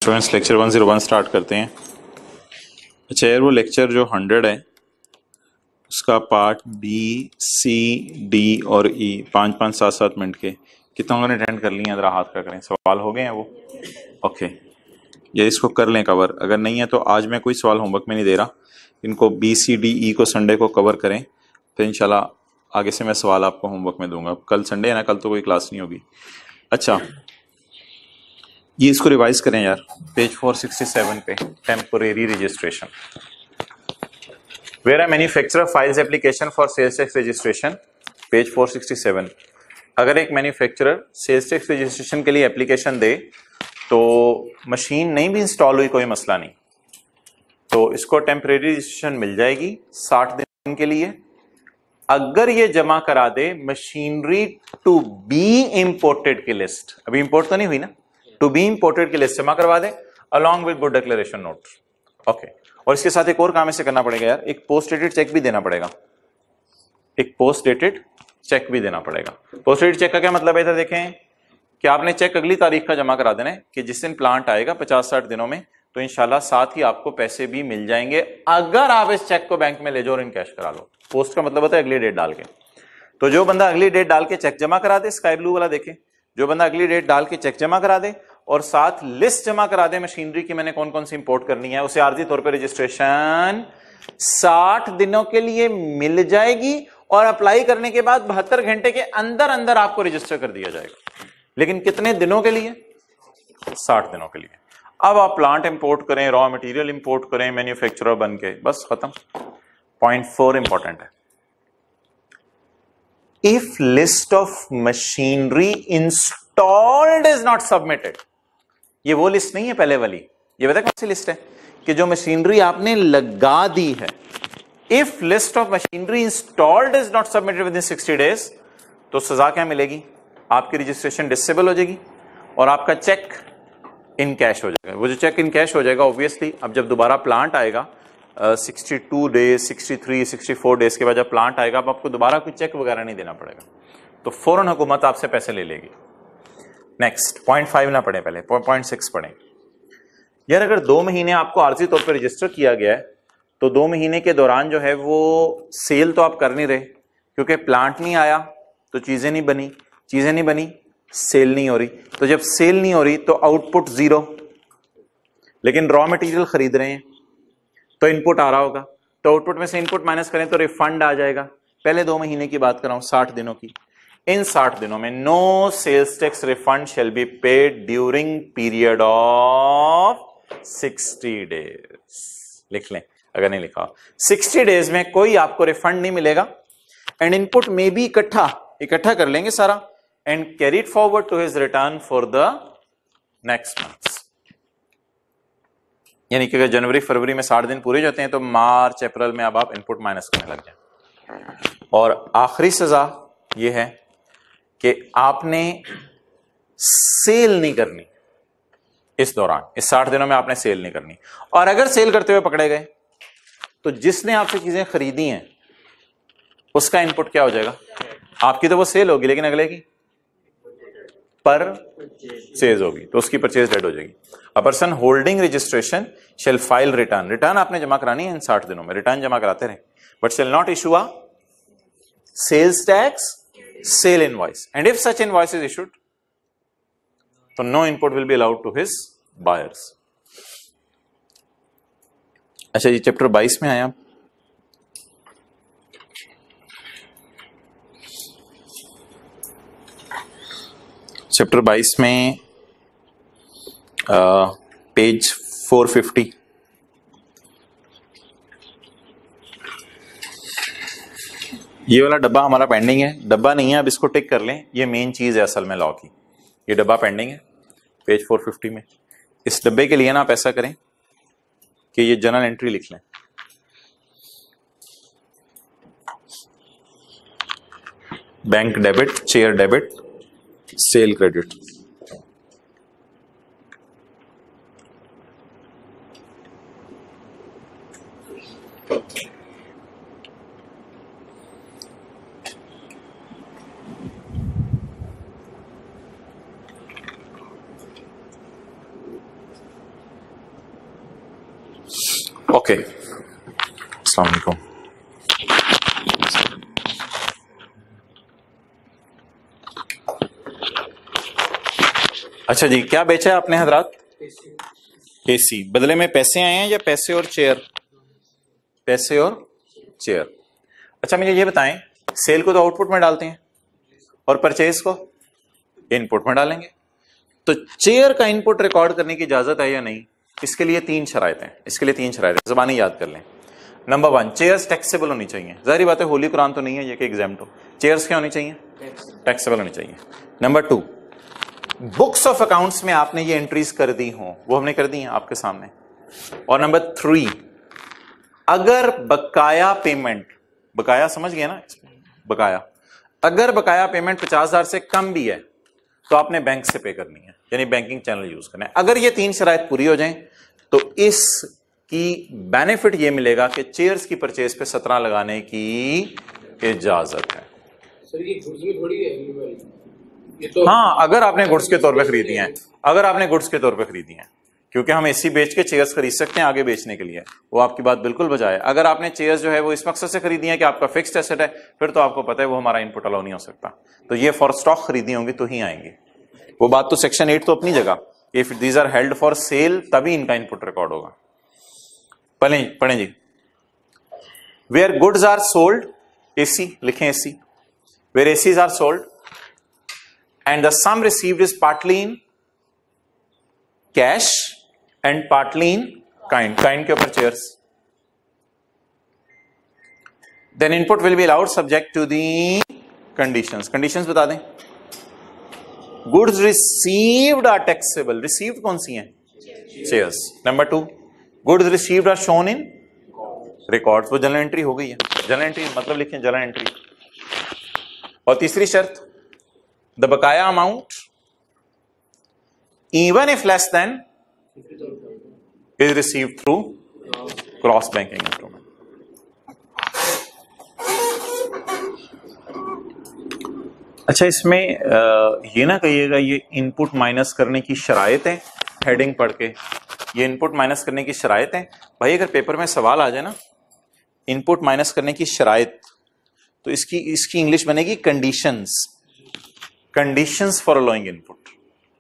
Students lecture 101 start करते हैं। अच्छा यार, वो लेक्चर जो 100 है उसका पार्ट बी, सी, डी और ई 5-5, 7-7 मिनट के कितने लोगों ने अटेंड कर लिए हैं? जरा हाथ का करें। सवाल हो गए हैं वो? ओके, ये इसको कर लें कवर। अगर नहीं है तो आज मैं कोई सवाल होमवर्क में नहीं दे रहा, इनको बी, सी, डी, ई को संडे को कवर करें, फिर इंशाल्लाह आगे से मैं सवाल आपको होमवर्क में दूंगा। कल संडे है ना, कल तो कोई क्लास नहीं होगी। अच्छा, ये इसको रिवाइज करें यार। पेज 467 पे temporary registration, where a manufacturer files application for sales tax registration, page 467। अगर एक मैन्युफैक्चरर सेल्स टैक्स रजिस्ट्रेशन के लिए एप्लीकेशन दे तो मशीन नहीं भी इंस्टॉल हुई, कोई मसला नहीं, तो इसको टेम्परेरी रजिस्ट्रेशन मिल जाएगी 60 दिन के लिए। अगर ये जमा करा दे मशीनरी टू बी इंपोर्टेड की लिस्ट, अभी इंपोर्ट तो नहीं हुई ना, टू बी इंपोर्टेड की लिस्ट जमा करवा दे along with good declaration note. Okay, और इसके साथ एक और काम ऐसे करना पड़ेगा यार, एक पोस्ट डेटेड चेक भी देना पड़ेगा। एक पोस्ट डेटेड चेक भी देना पड़ेगा। पोस्ट डेटेड चेक का क्या मतलब है? इधर देखें कि आपने चेक अगली तारीख का जमा करा देना है कि जिस दिन प्लांट आएगा 50-60 दिनों में, तो इंशाल्लाह साथ ही आपको पैसे भी मिल जाएंगे अगर आप इस चेक को बैंक में ले जाओ और इन कैश करा लो। पोस्ट का मतलब होता है अगली डेट डाल के। तो जो बंदा अगली डेट डाल के चेक जमा करा दे, स्काई ब्लू वाला देखें, जो बंदा अगली डेट डाल के चेक जमा करा दे और साथ लिस्ट जमा करा दे मशीनरी की मैंने कौन कौन सी इंपोर्ट करनी है, उसे आर्जी तौर पर रजिस्ट्रेशन 60 दिनों के लिए मिल जाएगी और अप्लाई करने के बाद 72 घंटे के अंदर अंदर आपको रजिस्टर कर दिया जाएगा। लेकिन कितने दिनों के लिए? 60 दिनों के लिए। अब आप प्लांट इंपोर्ट करें, रॉ मटेरियल इंपोर्ट करें मैन्युफैक्चरर बन के, बस खत्म। पॉइंट 4 इंपॉर्टेंट है, if list of machinery installed is not submitted. ये वो लिस्ट नहीं है पहले वाली, ये पता कौन सी लिस्ट है? कि जो मशीनरी आपने लगा दी है। If list of machinery installed is not submitted with in 60 days, तो सजा क्या मिलेगी? आपकी रजिस्ट्रेशन डिसेबल हो जाएगी और आपका चेक इन कैश हो जाएगा। वो जो चेक इन कैश हो जाएगा ऑब्वियसली, अब जब दोबारा प्लांट आएगा 62 डेज, 63, 64 डेज के बाद जब प्लांट आएगा, अब आपको दोबारा कोई चेक वगैरह नहीं देना पड़ेगा, तो फौरन हुकूमत आपसे पैसे ले लेगी। नेक्स्ट, पॉइंट 5 ना पढ़े, पहले पॉइंट 6 पढ़ें। यार अगर 2 महीने आपको आर्जी तौर पर रजिस्टर किया गया है, तो 2 महीने के दौरान जो है वो सेल तो आप कर नहीं रहे, क्योंकि प्लांट नहीं आया तो चीजें नहीं बनी, चीजें नहीं बनी, सेल नहीं हो रही। तो जब सेल नहीं हो रही तो आउटपुट 0, लेकिन रॉ मटेरियल खरीद रहे हैं तो इनपुट आ रहा होगा, तो आउटपुट में से इनपुट माइनस करें तो रिफंड आ जाएगा। पहले 2 महीने की बात कर रहा हूं, 60 दिनों की। इन 60 दिनों में no sales tax refund shall be paid during period of 60 days. लिख लें अगर नहीं लिखा, 60 डेज में कोई आपको रिफंड नहीं मिलेगा। एंड इनपुट में भी इकट्ठा कर लेंगे सारा and carry it forward to his return for the next month. यानी कि अगर जनवरी फरवरी में 60 दिन पूरे जाते हैं तो मार्च अप्रैल में अब आप इनपुट माइनस करने लग जाए। और आखिरी सजा यह है कि आपने सेल नहीं करनी इस दौरान, इस 60 दिनों में आपने सेल नहीं करनी। और अगर सेल करते हुए पकड़े गए तो जिसने आपसे चीजें खरीदी हैं उसका इनपुट क्या हो जाएगा? आपकी तो वो सेल होगी, लेकिन अगले की परचेज होगी, तो उसकी परचेज डेड हो जाएगी। A person holding registration shall file return, return आपने जमा करानी है इन 60 दिनों में, रिटर्न जमा कराते रहे, but shall not issue a sales tax sale invoice, and if such invoice is issued तो no input will be allowed to his buyers. अच्छा जी, चैप्टर 22 में आया। चैप्टर 22 में पेज 450, ये वाला डब्बा हमारा पेंडिंग है। डब्बा नहीं है, अब इसको टिक कर लें, ये मेन चीज है असल में लॉ की। ये डब्बा पेंडिंग है पेज 450 में। इस डब्बे के लिए ना आप ऐसा करें कि ये जनरल एंट्री लिख लें, bank debit, chair debit, cell credit. Okay, अस्सलाम वालेकुम। अच्छा जी, क्या बेचा है आपने हजरात? एसी। बदले में पैसे आए हैं या पैसे और चेयर? पैसे और चेयर। अच्छा मुझे ये बताएं, सेल को तो आउटपुट में डालते हैं और परचेज को इनपुट में डालेंगे, तो चेयर का इनपुट रिकॉर्ड करने की इजाजत है या नहीं? इसके लिए तीन शराइत हैं, इसके लिए तीन शराइत ज़बानी याद कर लें। नंबर 1, चेयर्स टैक्सेबल होनी चाहिए। जाहिर बात है होली कुरान तो नहीं है ये कि एग्जाम्प्ट हो। चेयर्स क्या होनी चाहिए? टैक्सेबल होनी चाहिए। नंबर 2, बुक्स ऑफ अकाउंट्स में आपने ये एंट्रीज कर दी हो, वो हमने कर दी हैं आपके सामने। और नंबर 3, अगर बकाया पेमेंट, बकाया समझ गए ना, बकाया, अगर बकाया पेमेंट 50,000 से कम भी है तो आपने बैंक से पे करनी है, यानी बैंकिंग चैनल यूज करना है। अगर ये तीन शराइत पूरी हो जाएं तो इसकी बेनिफिट ये मिलेगा कि चेयर्स की परचेज पे 17 लगाने की इजाजत है। सर ये गुड्स में थोड़ी है ये तो। हाँ, अगर आपने गुड्स के तौर पे खरीदी हैं, अगर आपने गुड्स के तौर पे खरीदी हैं, क्योंकि हम एसी बेच के चेयर्स खरीद सकते हैं आगे बेचने के लिए, वो आपकी बात बिल्कुल बजाय। अगर आपने चेयर्स जो है वो इस मकसद से खरीदी है कि आपका फिक्स्ड एसेट है, फिर तो आपको पता है वो हमारा इनपुट अलाउ नहीं हो सकता, तो ये फॉर स्टॉक खरीदी होंगी तो ही आएंगी। वो बात तो सेक्शन 8 तो अपनी जगह, if these are held for sale तभी इनका इनपुट रिकॉर्ड होगा। पढ़ें जी, where goods are sold, AC लिखें, AC, where ACs are sold and the sum received is partly in cash and partly in kind, kind के ऊपर chairs, then input will be allowed subject to the conditions। conditions बता दें। goods received are taxable, received कौन सी हैं? chairs। number 2, goods received are shown in records, वो general entry हो गई है, जनरल एंट्री मतलब लिखें जनरल एंट्री। और तीसरी शर्त, the बकाया amount even if less than is received through cross banking instrument। अच्छा, इसमें ये ना कहिएगा ये इनपुट माइनस करने की शराइत है, हेडिंग पढ़ के ये इनपुट माइनस करने की शराइत है। भाई अगर पेपर में सवाल आ जाए ना इनपुट माइनस करने की शराइत, तो इसकी इंग्लिश बनेगी conditions, conditions for allowing input.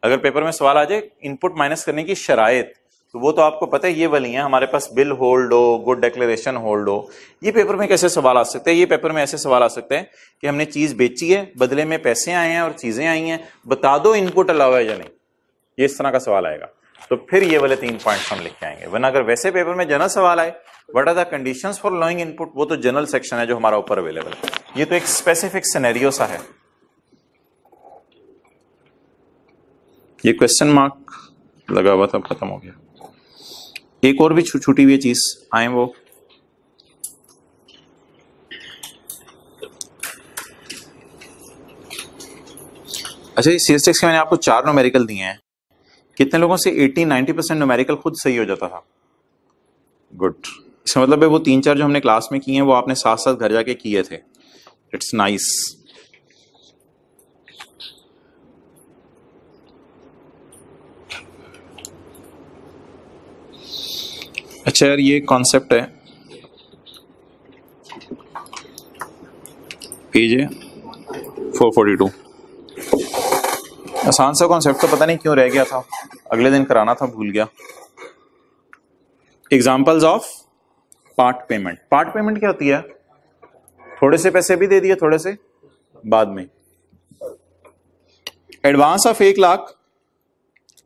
अगर पेपर में सवाल आ जाए इनपुट माइनस करने की शराइत, तो वो तो आपको पता है ये वाली है, हमारे पास बिल होल्ड हो, गुड डिक्लेरेशन होल्ड हो। ये पेपर में कैसे सवाल आ सकते हैं? ये पेपर में ऐसे सवाल आ सकते हैं कि हमने चीज बेची है, बदले में पैसे आए हैं और चीजें आई हैं, बता दो इनपुट अलाउ है या नहीं, ये इस तरह का सवाल आएगा, तो फिर ये वाले 3 पॉइंट्स हम लिख के आएंगे। वरना अगर वैसे पेपर में जनरल सवाल आए, what are the conditions for allowing input, वो तो जनरल सेक्शन है जो हमारा ऊपर अवेलेबल है, ये तो एक स्पेसिफिक सिनेरियो सा है। ये क्वेश्चन मार्क लगा हुआ था, खत्म हो गया। एक और भी छूटी हुई चीज आए वो, अच्छा ये सीएस टेक्स के मैंने आपको 4 न्यूमेरिकल दिए हैं, कितने लोगों से 80-90% न्यूमेरिकल खुद सही हो जाता था? गुड, इसका मतलब है वो 3-4 जो हमने क्लास में किए हैं वो आपने साथ साथ घर जाके किए थे। It's nice. अच्छा यार ये कॉन्सेप्ट है, पेज है 442, आसान सा कॉन्सेप्ट, तो पता नहीं क्यों रह गया था, अगले दिन कराना था, भूल गया। Examples of part payment. Part payment क्या होती है? थोड़े से पैसे भी दे दिए, थोड़े से बाद में। Advance of 1 lakh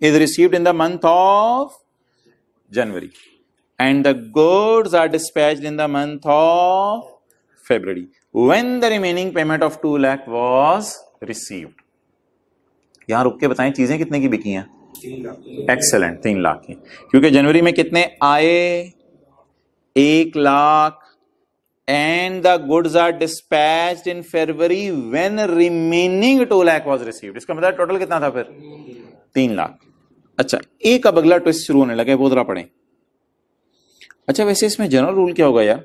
is received in the month of January and the goods are dispatched in the month of February when the remaining payment of 2 lakh was received। यहां रुक के बताएं चीजें कितने की बिकी हैं? 3 लाख। एक्सेलेंट, 3 लाख की, क्योंकि जनवरी में कितने आए? 1 lakh, and the goods are dispatched in February when remaining 2 lakh was received। इसका मतलब टोटल कितना था फिर? 3 लाख। अच्छा, एक अब अगला ट्विस्ट शुरू होने लगे, वो जरा पढ़ें। अच्छा वैसे इसमें जनरल रूल क्या होगा यार?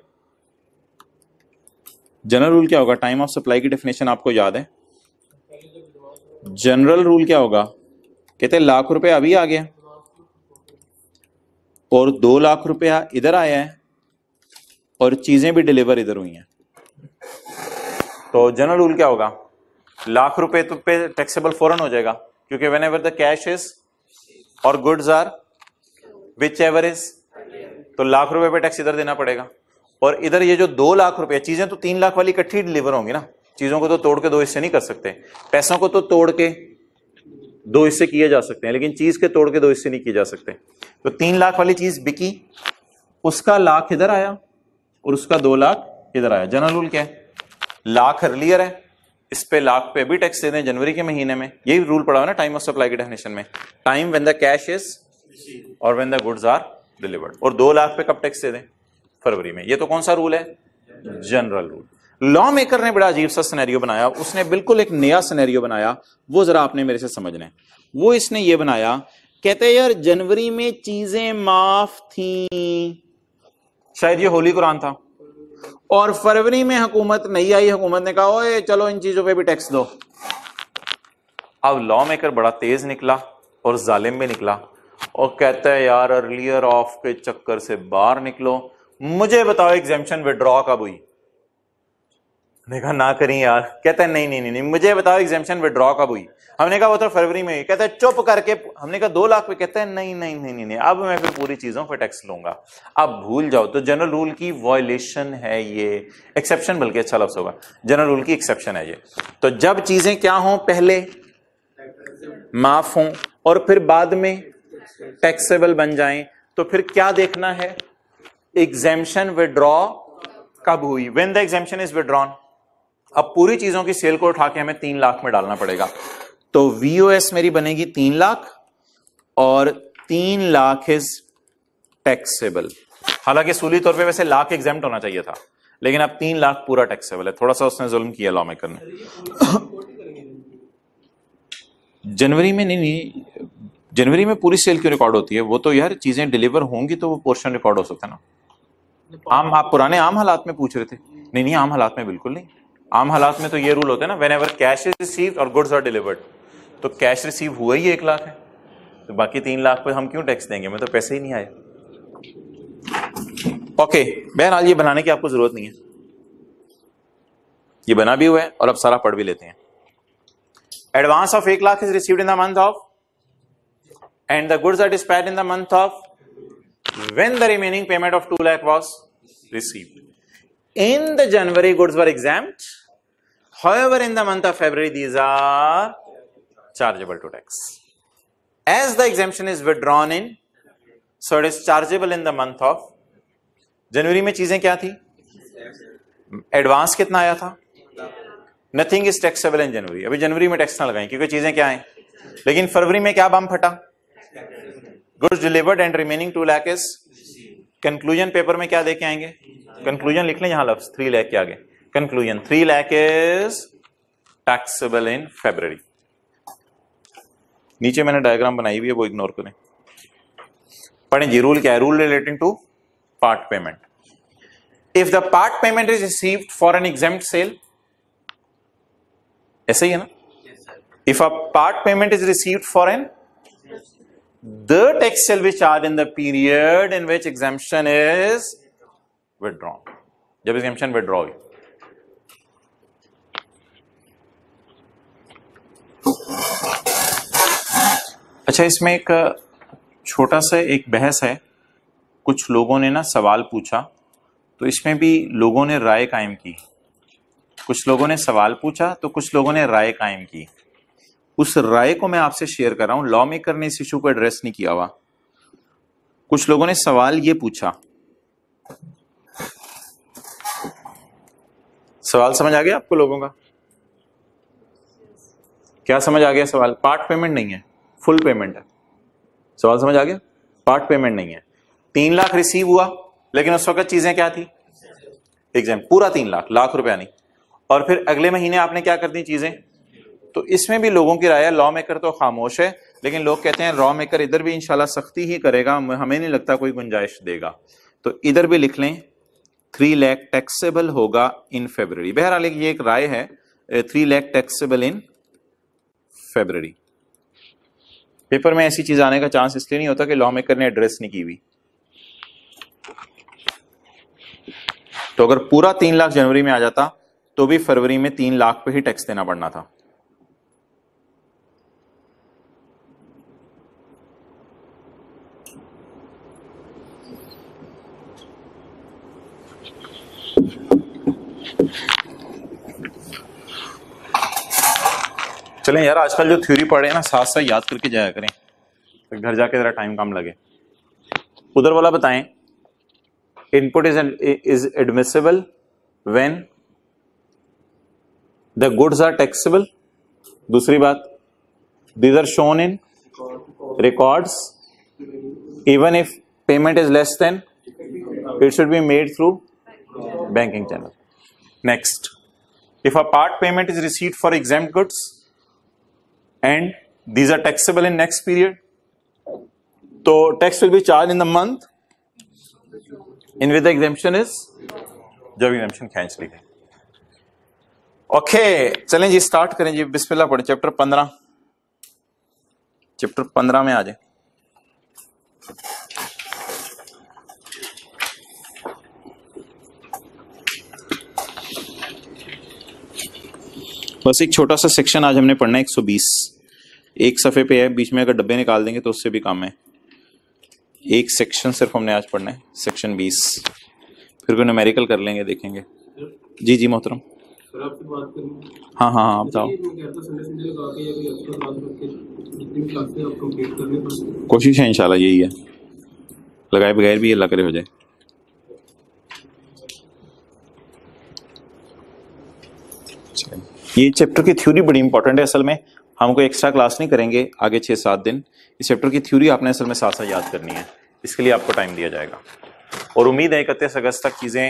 जनरल रूल क्या होगा? टाइम ऑफ सप्लाई की डेफिनेशन आपको याद है? जनरल रूल क्या होगा? कहते हैं लाख रुपए अभी आ गया, और 2 लाख रुपया इधर आया है और चीजें भी डिलीवर इधर हुई हैं, तो जनरल रूल क्या होगा? लाख रुपए तो पे टैक्सेबल फौरन हो जाएगा, क्योंकि whenever the cash is or goods are whichever is, तो लाख रुपए पे टैक्स इधर देना पड़ेगा। और इधर ये जो 2 लाख रुपए, चीजें तो 3 लाख वाली इकट्ठी डिलीवर होंगी ना, चीजों को तो तोड़ के 2 हिस्से नहीं कर सकते, पैसों को तो तोड़ के 2 हिस्से किए जा सकते हैं, लेकिन चीज के तोड़ के 2 हिस्से नहीं किए जा सकते। तो 3 लाख वाली चीज बिकी, उसका लाख इधर आया और उसका 2 लाख इधर आया। जनरल रूल क्या है? लाख अर्लियर है, इस पे लाख पे भी टैक्स दे दें जनवरी के महीने में। यही रूल पड़ा हुआ ना टाइम ऑफ सप्लाई की डेफिनेशन में, time when the cash is or when the goods are delivered. और 2 लाख पे कब टैक्स दे दें? फरवरी में। ये तो कौन सा रूल है? General rule. लॉ मेकर ने बड़ा अजीब सा सिनेरियो बनाया, उसने बिल्कुल एक नया सिनेरियो बनाया, वो जरा आपने मेरे से समझना है। वो इसने ये बनाया, कहते यार जनवरी में चीजें माफ थी, शायद ये होली कुरान था, और फरवरी में हुकूमत नहीं आई, हुकूमत ने कहा ओए चलो इन चीजों पे भी टैक्स दो। अब लॉ मेकर बड़ा तेज निकला और जालिम भी निकला और कहता है यार अर्लियर ऑफ के चक्कर से बाहर निकलो, मुझे बताओ एग्जेम्पशन विड्रॉ कब हुई? मैंने कहा ना करी यार। कहता है नहीं नहीं नहीं, नहीं मुझे बताओ एग्जेम्पशन विड्रॉ कब हुई? हमने कहा वो तो फरवरी में हुई। कहता है चुप करके, हमने कहा 2 लाख पे। कहता है नहीं नहीं नहीं नहीं, नहीं अब मैं फिर पूरी चीजों पे टैक्स लूंगा, अब भूल जाओ। तो जनरल रूल की वायलेशन है ये, एक्सेप्शन बल्कि अच्छा लफ्ज होगा, जनरल रूल की एक्सेप्शन है ये। तो जब चीजें क्या हों, पहले माफ हों और फिर बाद में टैक्सेबल बन जाएं, तो फिर क्या देखना है? एग्जेम्पशन विड्रॉ कब हुई, when the exemption is withdrawn. अब पूरी चीजों की सेल को उठा के हमें 3 लाख में डालना पड़ेगा, तो वीओएस मेरी बनेगी 3 लाख और 3 लाख इज टैक्सेबल। हालांकि सूली तौर पे वैसे लाख एग्जेम्प्ट होना चाहिए था, लेकिन अब 3 लाख पूरा टैक्सेबल है। थोड़ा सा उसने जुल्म किया लॉ मेकर ने। जनवरी में नहीं, जनवरी में पूरी सेल क्यों रिकॉर्ड होती है? वो तो यार चीजें डिलीवर होंगी तो वो पोर्शन रिकॉर्ड हो सकता है ना। आप पुराने आम हालात में पूछ रहे थे? नहीं नहीं, आम हालात में बिल्कुल नहीं। आम हालात में तो ये रूल होता है ना, when ever cash is received और गुड्स आर डिलीवर्ड, तो कैश रिसीव हुआ ही 1 लाख है, तो बाकी 3 लाख पे हम क्यों टैक्स देंगे? मैं तो पैसे ही नहीं आए। ओके, बहरहाल ये बनाने की आपको जरूरत नहीं है, ये बना भी हुआ है और अब सारा पढ़ भी लेते हैं। Advance of 1 lakh is received in the month of and the goods are dispatched in the month of when the remaining payment of 2 lakh was received. In the January goods were exempt, however in the month of February these are chargeable to tax. As the exemption is withdrawn in, so it is chargeable in the month of January। में चीजें क्या थी? Advance कितना आया था? Nothing is taxable in January। अभी जनवरी में tax ना लगाएं क्योंकि चीजें क्या हैं, लेकिन फरवरी में क्या बम फटा? Goods delivered and remaining 2 lakh is. Conclusion paper में क्या देके आएंगे? कंक्लूजन लिख लें यहां लफ्ज 3 लाख के आगे, conclusion 3 lakh is taxable in February. नीचे मैंने डायग्राम बनाई हुई है, वो इग्नोर करें। पढ़ें जी, रूल क्या है? Rule relating to part payment. If the part payment is received for an exempt sale, ऐसा ही है ना? If a part payment is received for an, the tax shall be charged in the period in which exemption is withdrawn। जब exemption withdraw हुई। अच्छा, इसमें एक छोटा सा एक बहस है। कुछ लोगों ने ना सवाल पूछा, तो इसमें भी लोगों ने राय कायम की। कुछ लोगों ने सवाल पूछा तो कुछ लोगों ने राय कायम की। उस राय को मैं आपसे शेयर कर रहा हूं। लॉ मेकर ने इस इशू को एड्रेस नहीं किया हुआ। कुछ लोगों ने सवाल ये पूछा, सवाल समझ आ गया आपको लोगों का? क्या समझ आ गया सवाल? पार्ट पेमेंट नहीं है, फुल पेमेंट है। सवाल समझ आ गया? पार्ट पेमेंट नहीं है। 3 लाख रिसीव हुआ, लेकिन उस वक्त चीजें क्या थी? एग्जाम पूरा 3 लाख, लाख रुपया नहीं। और फिर अगले महीने आपने क्या कर दी चीजें? तो इसमें भी लोगों की राय है। लॉ मेकर तो खामोश है, लेकिन लोग कहते हैं लॉ मेकर इधर भी इंशाल्लाह सख्ती ही करेगा, हमें नहीं लगता कोई गुंजाइश देगा। तो इधर भी लिख लें 3 लाख टैक्सेबल होगा इन फरवरी। बहरहाल ये एक राय है, 3 lakh taxable in February. Paper में ऐसी चीज आने का चांस इसलिए नहीं होता कि लॉ मेकर ने एड्रेस नहीं की हुई। तो अगर पूरा 3 लाख जनवरी में आ जाता तो भी फरवरी में 3 लाख पे ही टैक्स देना पड़ना था। चलें यार, आजकल जो थ्योरी पढ़े ना साथ साथ याद करके जाया करें, तो घर जाके जरा टाइम कम लगे। उधर वाला बताएं, input is admissible when the goods are taxable. दूसरी बात, these are shown in records even if payment is less than, it should be made through banking channel. Next, if a part payment is received for exempt goods and these are taxable in next period, so tax will be charged in the month in which the exemption is, जब exemption खींच ली गई। Okay चलें जी, start करें जी, बिस्मिल्लाह पढ़ें। Chapter 15 में आ जाए। बस एक छोटा सा सेक्शन आज हमने पढ़ना है, 120 एक सफ़े पे है, बीच में अगर डब्बे निकाल देंगे तो उससे भी कम है। एक सेक्शन सिर्फ हमने आज पढ़ना है, सेक्शन 20, फिर कोई न्यूमेरिकल कर लेंगे, देखेंगे। जी जी मोहतरम। सर आपसे बात करनी है। हाँ हाँ हाँ बताओ। कोशिश है इंशाल्लाह, यही है, लगाए बगैर भी अल्लाह करे हो जाए। ये चैप्टर की थ्योरी बड़ी इंपॉर्टेंट है। असल में हम कोई एक्स्ट्रा क्लास नहीं करेंगे आगे 6-7 दिन। इस चैप्टर की थ्योरी आपने असल में साथ साथ याद करनी है, इसके लिए आपको टाइम दिया जाएगा। और उम्मीद है 31 अगस्त तक चीज़ें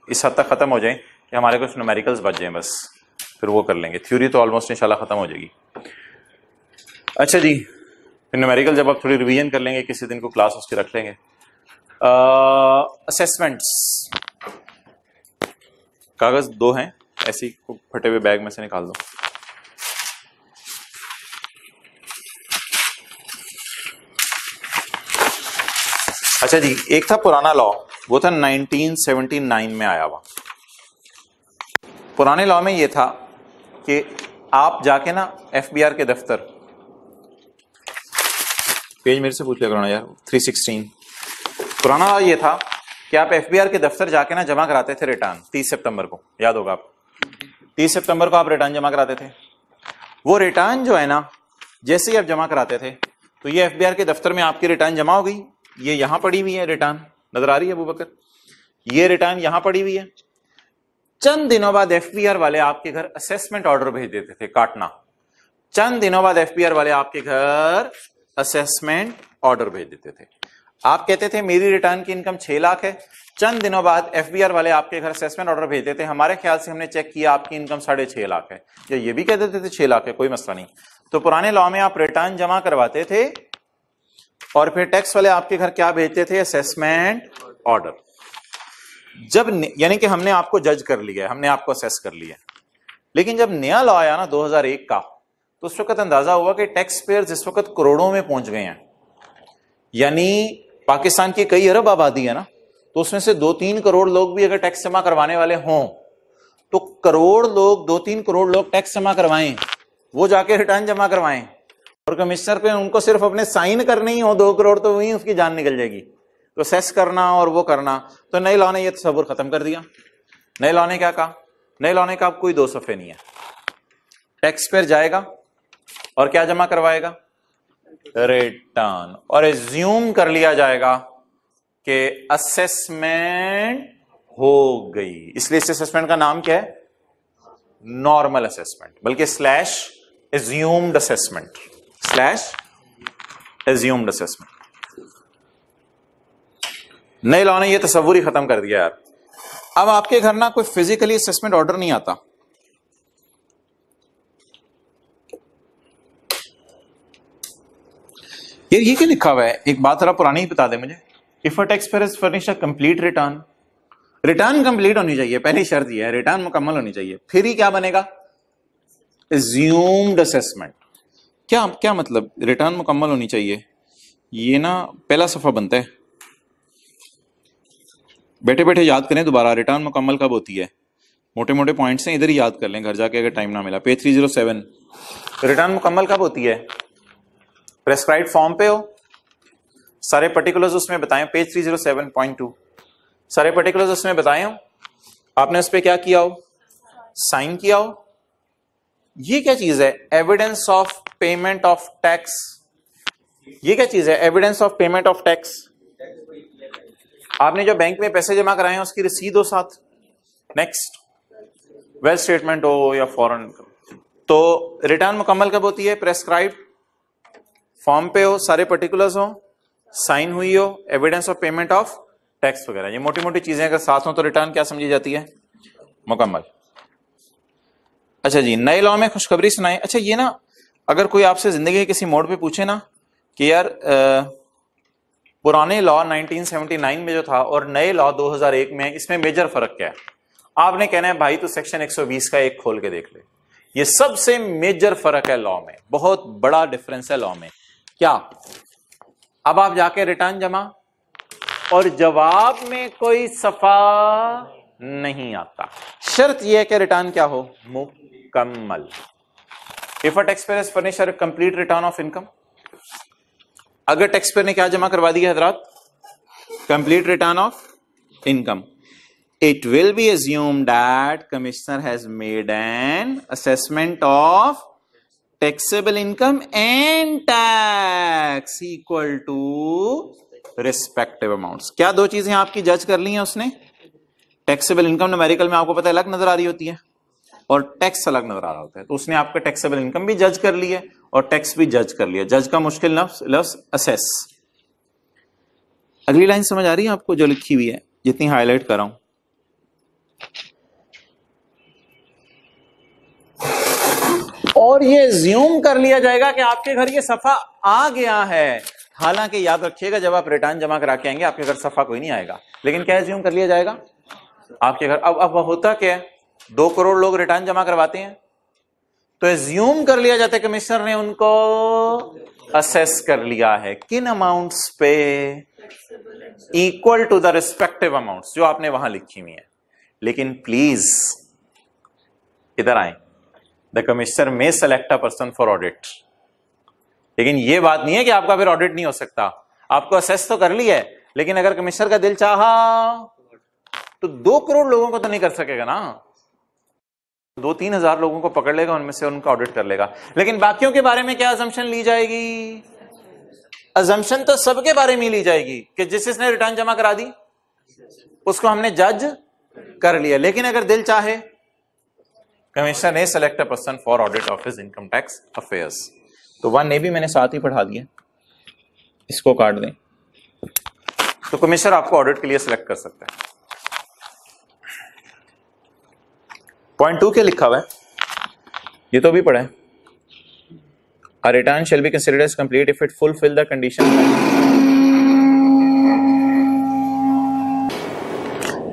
इस हद तक ख़त्म हो जाएं कि हमारे कुछ न्यूमेरिकल्स बच जाएं, बस फिर वो कर लेंगे। थ्योरी तो ऑलमोस्ट इंशाल्लाह ख़त्म हो जाएगी। अच्छा जी, फिर न्यूमेरिकल जब आप थोड़ी रिवीजन कर लेंगे, किसी दिन को क्लास उसकी रख लेंगे। असेसमेंट्स, कागज़ 2 हैं, ऐसी फटे हुए बैग में से निकाल दो। अच्छा जी, एक था पुराना लॉ, वो था 1979 में आया हुआ। पुराने लॉ में ये था कि आप जाके ना एफबीआर के दफ्तर, पेज मेरे से पूछ लिया करो ना यार, 316। पुराना लॉ ये था कि आप एफबीआर के दफ्तर जाके ना जमा कराते थे रिटर्न। 30 सितंबर को, याद होगा आप, 30 सितंबर को आप रिटर्न जमा कराते थे। वो रिटर्न जो है ना, जैसे ही आप जमा कराते थे तो ये एफबीआर के दफ्तर में आपकी रिटर्न जमा हो गई। ये यहां पड़ी हुई है रिटर्न, नजर आ रही है अबू बकर, ये रिटर्न यहां पड़ी हुई है। चंद दिनों बाद एफबीआर वाले आपके घर असेसमेंट ऑर्डर भेज देते थे, काटना। चंद दिनों बाद एफबीआर वाले आपके घर असेसमेंट ऑर्डर भेज देते थे। आप कहते थे मेरी रिटर्न की इनकम 6 लाख है। चंद दिनों बाद एफबीआर वाले आपके घर असेसमेंट ऑर्डर भेजते थे, हमारे ख्याल से हमने चेक किया आपकी इनकम 6.5 लाख है, या ये भी कह देते थे 6 लाख है, कोई मसला नहीं। तो पुराने लॉ में आप रिटर्न जमा करवाते थे और फिर टैक्स वाले आपके घर क्या भेजते थे, असेसमेंट ऑर्डर। जब यानी कि हमने आपको जज कर लिया, हमने आपको असेस कर लिया। लेकिन जब नया लॉ आया ना 2001 का, तो उस वक्त अंदाजा हुआ कि टैक्स पेयर्स इस वक्त करोड़ों में पहुंच गए हैं। यानी पाकिस्तान की कई अरब आबादी है ना, तो उसमें से 2-3 करोड़ लोग भी अगर टैक्स जमा करवाने वाले हों, तो करोड़ लोग, 2-3 करोड़ लोग टैक्स जमा करवाएं, वो जाके रिटर्न जमा करवाएं, और कमिश्नर पे उनको सिर्फ अपने साइन करने ही हो 2 करोड़, तो वहीं उसकी जान निकल जाएगी। तो सेस करना और वो करना, तो नए लॉ ने ये तस्वुर खत्म कर दिया। नए लॉ ने क्या कहा, नए लॉ ने कहा कोई 2 सफ़े नहीं है, टैक्स पेयर जाएगा और क्या जमा करवाएगा, रिटर्न, और एज्यूम कर लिया जाएगा कि असेसमेंट हो गई। इसलिए इस असेसमेंट का नाम क्या है, नॉर्मल असेसमेंट, बल्कि slash assumed assessment, slash assumed assessment. नए लॉ ने यह तस्वुर ही खत्म कर दिया यार। अब आपके घर ना कोई फिजिकली असेसमेंट ऑर्डर नहीं आता। यार ये क्या लिखा हुआ है, एक बात जरा पुरानी ही बता दे मुझे। If a tax pair is furnished a complete return, return complete होनी चाहिए, पहली शर्त ये है, रिटर्न मुकम्मल होनी चाहिए। फिर ही क्या बनेगा, एज्यूम्ड असेसमेंट। क्या क्या मतलब, रिटर्न मुकम्मल होनी चाहिए, ये ना पहला सफा बनता है। बैठे बैठे याद करें दोबारा, रिटर्न मुकम्मल कब होती है, मोटे मोटे पॉइंट्स हैं, इधर ही याद कर लें घर जाके अगर टाइम ना मिला। पेज 307, रिटर्न मुकम्मल कब होती है, प्रेस्क्राइब्ड फॉर्म पे हो, सारे पर्टिकुलर्स उसमें बताएं। पेज 307.2 सारे पर्टिकुलर्स उसमें बताए हो, आपने उस पर क्या किया हो, साइन किया हो। ये क्या चीज है, evidence of payment of tax, ये क्या चीज है, evidence of payment of tax. आपने जो बैंक में पैसे जमा कराए हैं उसकी रसीद हो साथ। नेक्स्ट, वेल्थ स्टेटमेंट हो या फॉरेन इनकम। तो रिटर्न मुकम्मल कब होती है, प्रेस्क्राइब फॉर्म पे हो, सारे पर्टिकुलर्स हो, साइन हुई हो, evidence of payment of tax वगैरह, ये मोटी मोटी चीजें अगर साथ हो तो रिटर्न क्या समझी जाती है, मुकम्मल। अच्छा जी, नए लॉ में खुशखबरी सुनाए। अच्छा ये ना, अगर कोई आपसे जिंदगी के किसी मोड़ पे पूछे ना कि यार पुराने लॉ 1979 में जो था और नए लॉ 2001 में, इसमें मेजर फर्क क्या है, आपने कहना है भाई तो सेक्शन 120 का एक खोल के देख ले। ये सबसे मेजर फर्क है लॉ में, बहुत बड़ा डिफरेंस है लॉ में। क्या, अब आप जाके रिटर्न जमा और जवाब में कोई सफा नहीं आता, शर्त यह है कि रिटर्न क्या हो, मुकम्मल। If a taxpayer has furnished a complete return of income, अगर टैक्सपेयर ने क्या जमा करवा दिया हजरात, complete return of income, it will be assumed that commissioner has made an assessment of taxable income and tax equal to respective amounts। क्या दो चीजें आपकी जज कर ली हैं उसने, टैक्सेबल इनकम न्यूमेरिकल में आपको पता है अलग नजर आ रही होती है और टैक्स अलग नजर आ रहा होता है, तो उसने आपका टैक्सेबल इनकम भी जज कर ली है और टैक्स भी जज कर लिया। जज का मुश्किल लफ्ज असेस। अगली लाइन समझ आ रही है आपको जो लिखी हुई है, जितनी हाईलाइट कर रहा हूं, और ये ज्यूम कर लिया जाएगा कि आपके घर ये सफा आ गया है। हालांकि याद रखिएगा जब आप रिटर्न जमा करा के आएंगे आपके घर सफा कोई नहीं आएगा, लेकिन क्या ज्यूम कर लिया जाएगा आपके घर। अब होता क्या है, 2 करोड़ लोग रिटर्न जमा करवाते हैं तो ज्यूम कर लिया जाता है कमिश्नर ने उनको असेस कर लिया है किन अमाउंट्स पे, equal to the respective amounts जो आपने वहां लिखी हुई है। लेकिन प्लीज इधर आए, द कमिश्नर में select a person for audit, लेकिन यह बात नहीं है कि आपका फिर ऑडिट नहीं हो सकता। आपको असेस तो कर लिया है, लेकिन अगर कमिश्नर का दिल चाहा तो 2 करोड़ लोगों को तो नहीं कर सकेगा ना, 2-3 हजार लोगों को पकड़ लेगा, उनमें से उनका ऑडिट कर लेगा। लेकिन बाकियों के बारे में क्या अजम्पशन ली जाएगी, अजम्पशन तो सबके बारे में ली जाएगी कि जिसने रिटर्न जमा करा दी उसको हमने जज कर लिया। लेकिन अगर दिल चाहे, कमिश्नर ने select a person for audit of his income tax affairs. तो 1A भी मैंने साथ ही पढ़ा दिया, इसको काट दें तो कमिश्नर आपको ऑडिट के लिए सिलेक्ट कर सकता है। पॉइंट 2 क्या लिखा हुआ है, ये तो भी पढ़ा है, a return shall be considered as complete if it fulfill the condition।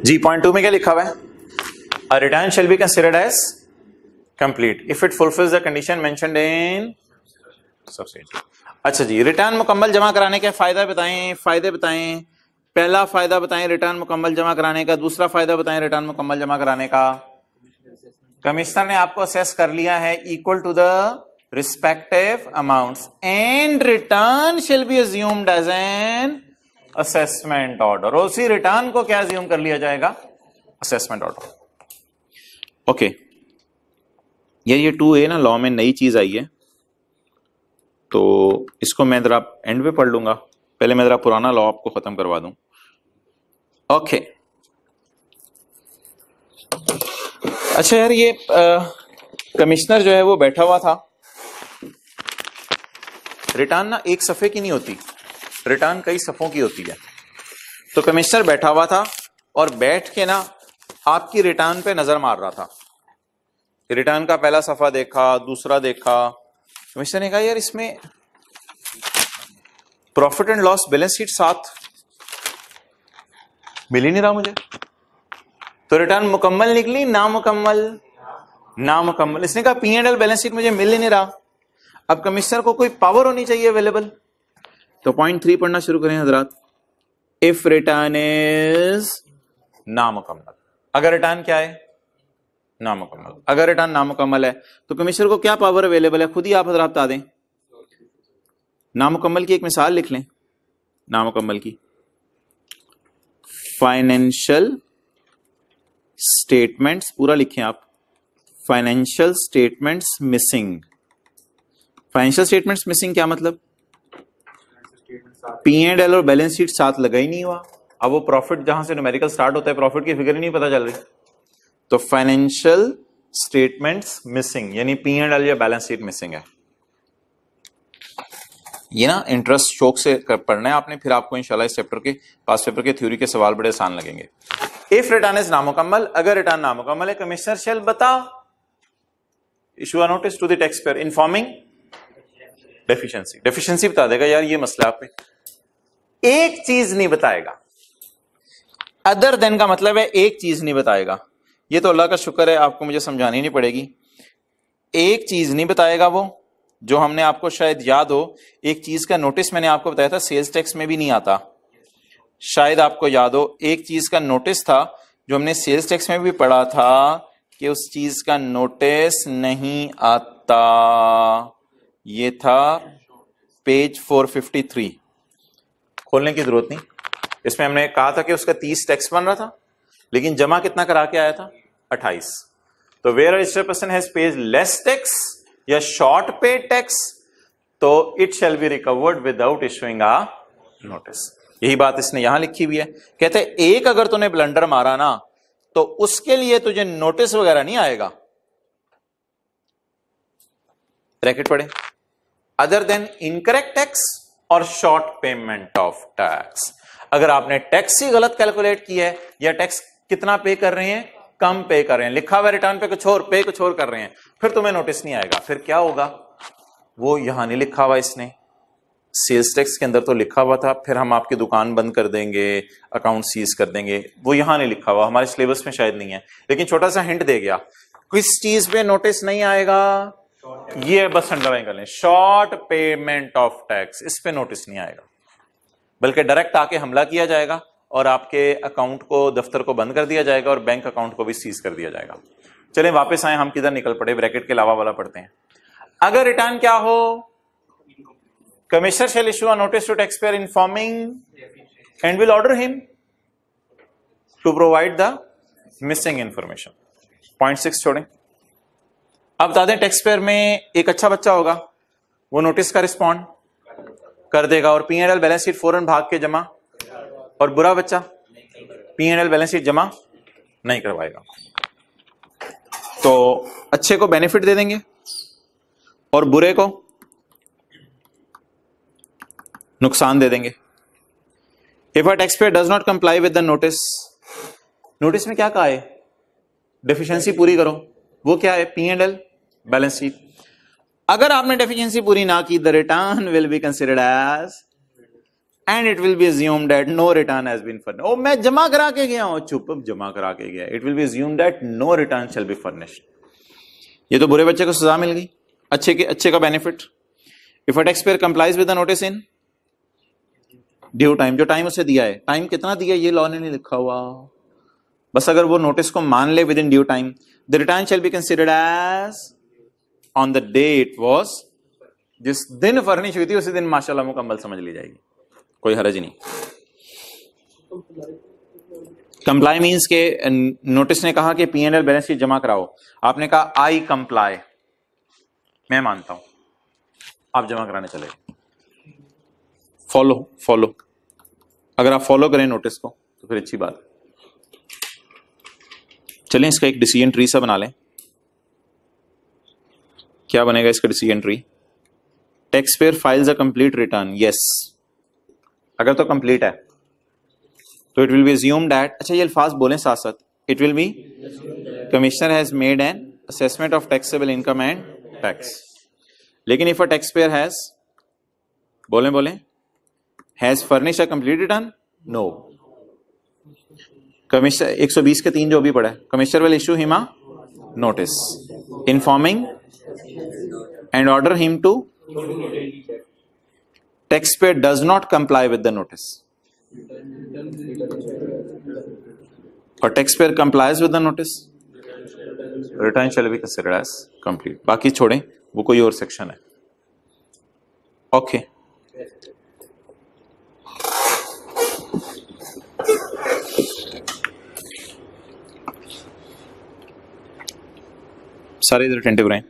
जी पॉइंट 2 में क्या लिखा हुआ है, a return shall be considered as complete if it fulfills the condition mentioned in subsidy। अच्छा जी, रिटर्न मुकम्मल जमा कराने के फायदा बताएं, फायदे बताएं। पहला फायदा बताएं रिटर्न मुकम्मल जमा कराने का, दूसरा फायदा बताएं रिटर्न मुकम्मल जमा कराने का, कमिश्नर ने आपको असेस कर लिया है equal to the respective amounts and return shall be assumed as an assessment order. उसी रिटर्न को क्या अज्यूम कर लिया जाएगा, असेसमेंट ऑर्डर। ओके, ये 2A ना लॉ में नई चीज आई है, तो इसको मैं जरा एंड पे पढ़ लूंगा, पहले मैं जरा पुराना लॉ आपको खत्म करवा दूं। ओके अच्छा यार, ये कमिश्नर जो है वो बैठा हुआ था, रिटर्न ना एक सफे की नहीं होती, रिटर्न कई सफों की होती है। तो कमिश्नर बैठा हुआ था और बैठ के ना आपकी रिटर्न पे नजर मार रहा था। रिटर्न का पहला सफा देखा, दूसरा देखा, कमिश्नर ने कहा यार इसमें profit and loss balance sheet साथ मिल ही नहीं रहा मुझे। तो रिटर्न मुकम्मल निकली, नामुकम्मल, नामुकम्मल। इसने कहा P&L बैलेंस शीट मुझे मिल ही नहीं रहा। अब कमिश्नर को कोई पावर होनी चाहिए अवेलेबल। तो पॉइंट 3 पढ़ना शुरू करें हजरात। इफ रिटर्न इज नामुकम्मल। अगर रिटर्न क्या है? नामुकम्मल। अगर रिटर्न नामुकम्मल है तो कमिश्नर को क्या पावर अवेलेबल है? खुद ही आप हजरात बता दें। नामुकम्मल की एक मिसाल लिख लें। नामुकम्मल की फाइनेंशियल स्टेटमेंट्स, पूरा लिखें आप, financial statements missing. Financial statements missing क्या मतलब? P&L और बैलेंस शीट साथ लगा ही नहीं हुआ। अब वो प्रॉफिट जहां से न्यूमेरिकल स्टार्ट होता है, प्रॉफिट की फिगर ही नहीं पता चल रही। तो फाइनेंशियल स्टेटमेंट्स मिसिंग यानी P&L या बैलेंस शीट मिसिंग है। ये ना इंटरेस्ट शौक से पढ़ना है आपने, फिर आपको इंशाल्लाह इस चैप्टर के पास पेपर के थ्योरी के सवाल बड़े आसान लगेंगे। इफ रिटर्न इज नामुकम्मल, अगर रिटर्न नामुकम्मल है, कमिश्नर शेल बता issue a notice to the taxpayer informing deficiency. Deficiency बता देगा यार ये मसला आप पे, एक चीज नहीं बताएगा। अदर देन का मतलब है एक चीज नहीं बताएगा। ये तो अल्लाह का शुक्र है, आपको मुझे समझानी नहीं पड़ेगी। एक चीज नहीं बताएगा वो, जो हमने आपको शायद याद हो, एक चीज का नोटिस मैंने आपको बताया था सेल्स टैक्स में भी नहीं आता, शायद आपको याद हो। एक चीज का नोटिस था जो हमने सेल्स टैक्स में भी पढ़ा था कि उस चीज का नोटिस नहीं आता। ये था पेज 453, खोलने की जरूरत नहीं। इसमें हमने कहा था कि उसका 30 टैक्स बन रहा था, लेकिन जमा कितना करा के आया था? 28। तो where registered person has paid less tax या शॉर्ट पेड टैक्स, तो it shall be recovered without issuing a notice. यही बात इसने यहां लिखी हुई है। कहते हैं एक अगर तूने ब्लंडर मारा ना तो उसके लिए तुझे नोटिस वगैरह नहीं आएगा। ब्रैकेट पढ़े, अदर देन इनकरेक्ट टैक्स और शॉर्ट पेमेंट ऑफ टैक्स। अगर आपने टैक्स ही गलत कैलकुलेट किया है या टैक्स कितना पे कर रहे हैं, कम पे कर रहे हैं, लिखा हुआ रिटर्न पे कुछ और, पे कुछ और कर रहे हैं, फिर तुम्हें नोटिस नहीं आएगा। फिर क्या होगा? वो यहां नहीं लिखा हुआ इसने, सेल्स टैक्स के अंदर तो लिखा हुआ था, फिर हम आपकी दुकान बंद कर देंगे, अकाउंट सीज कर देंगे, वो यहां नहीं लिखा हुआ, हमारे सिलेबस में शायद नहीं है, लेकिन छोटा सा हिंट दे गया। किस चीज पे नोटिस नहीं आएगा? ये बस अंडरलाइन कर लें, शॉर्ट पेमेंट ऑफ टैक्स, इस पे नोटिस नहीं आएगा, बल्कि डायरेक्ट आके हमला किया जाएगा और आपके अकाउंट को, दफ्तर को बंद कर दिया जाएगा और बैंक अकाउंट को भी सीज कर दिया जाएगा। चलें वापस आए, हम किधर निकल पड़े, ब्रैकेट के अलावा वाला पढ़ते हैं। अगर रिटर्न क्या हो, commissioner shall issue a notice to taxpayer informing and will order him to provide the missing information. Point 6 छोड़ें। अब बता दें, टैक्स पेयर में एक अच्छा बच्चा होगा, वो नोटिस का रिस्पॉन्ड कर देगा और P&L बैलेंस शीट फौरन भाग के जमा, और बुरा बच्चा P&L बैलेंस शीट जमा नहीं करवाएगा। तो अच्छे को बेनिफिट दे देंगे और बुरे को नुकसान दे देंगे। If a tax pair does not comply with the notice, notice में क्या कहा है? डेफिशिएंसी पूरी करो। वो क्या है? P&L balance sheet. अगर आपने डेफिशिएंसी पूरी ना की, the return will be considered as and it will be assumed that no return has been furnished. Oh मैं जमा करा के गया हूं, चुप, जमा करा के गया, it will be assumed that no return shall be furnished. ये तो बुरे बच्चे को सजा मिल गई, अच्छे का benefit. If a tax pair complies with the notice in due time, जो टाइम उसे दिया है, टाइम कितना दिया ये लॉ ने नहीं लिखा हुआ, बस अगर वो नोटिस को मान ले within due time, the return shall be considered as on the day it was, जिस दिन फर्निश हुई थी उसी दिन माशाल्लाह मुकम्मल समझ ली जाएगी, कोई हरज नहीं। कंप्लाई मींस के नोटिस ने कहा कि P&L बैलेंस शीट जमा कराओ, आपने कहा आई कंप्लाई, मैं मानता हूं, आप जमा कराने चले। फॉलो अगर आप फॉलो करें नोटिस को तो फिर अच्छी बात। चलें इसका एक डिसीजन ट्री सा बना लें। क्या बनेगा इसका decision tree? Tax payer files a complete return, yes, अगर तो कंप्लीट है तो it will be assumed that, अच्छा ये अल्फाज बोलें साथ साथ, it will be commissioner has made an assessment of taxable income and tax. लेकिन if a tax payer has, बोलें has furnish a complete return, no, commissioner 120 के 3 जो भी पढ़ा है, commissioner will issue him a notice informing and order him to, taxpayer does not comply with the notice, और taxpayer complies with the notice, return shall be considered as complete. बाकी छोड़ें, वो कोई और सेक्शन है। Okay सारे इधर attentive रहें।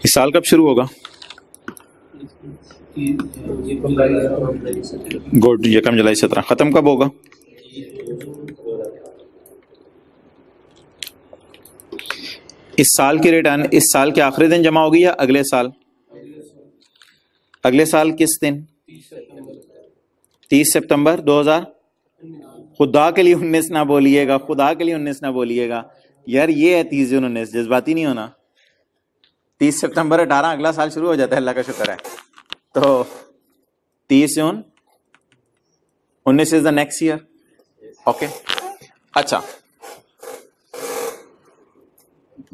इस साल कब शुरू होगा? गुड, यकम जुलाई 17। खत्म कब होगा? इस साल की रिटर्न इस साल के आखिरी दिन जमा होगी या अगले साल? अगले साल किस दिन? 30 सितंबर 2000। खुदा के लिए 19 ना बोलिएगा, खुदा के लिए 19 ना बोलिएगा यार, ये है 30 जून 19, जज्बाती नहीं होना। 30 सितंबर 18 अगला साल शुरू हो जाता है, अल्लाह का शुक्र है। तो 30 जून 19 is the next year. Okay अच्छा,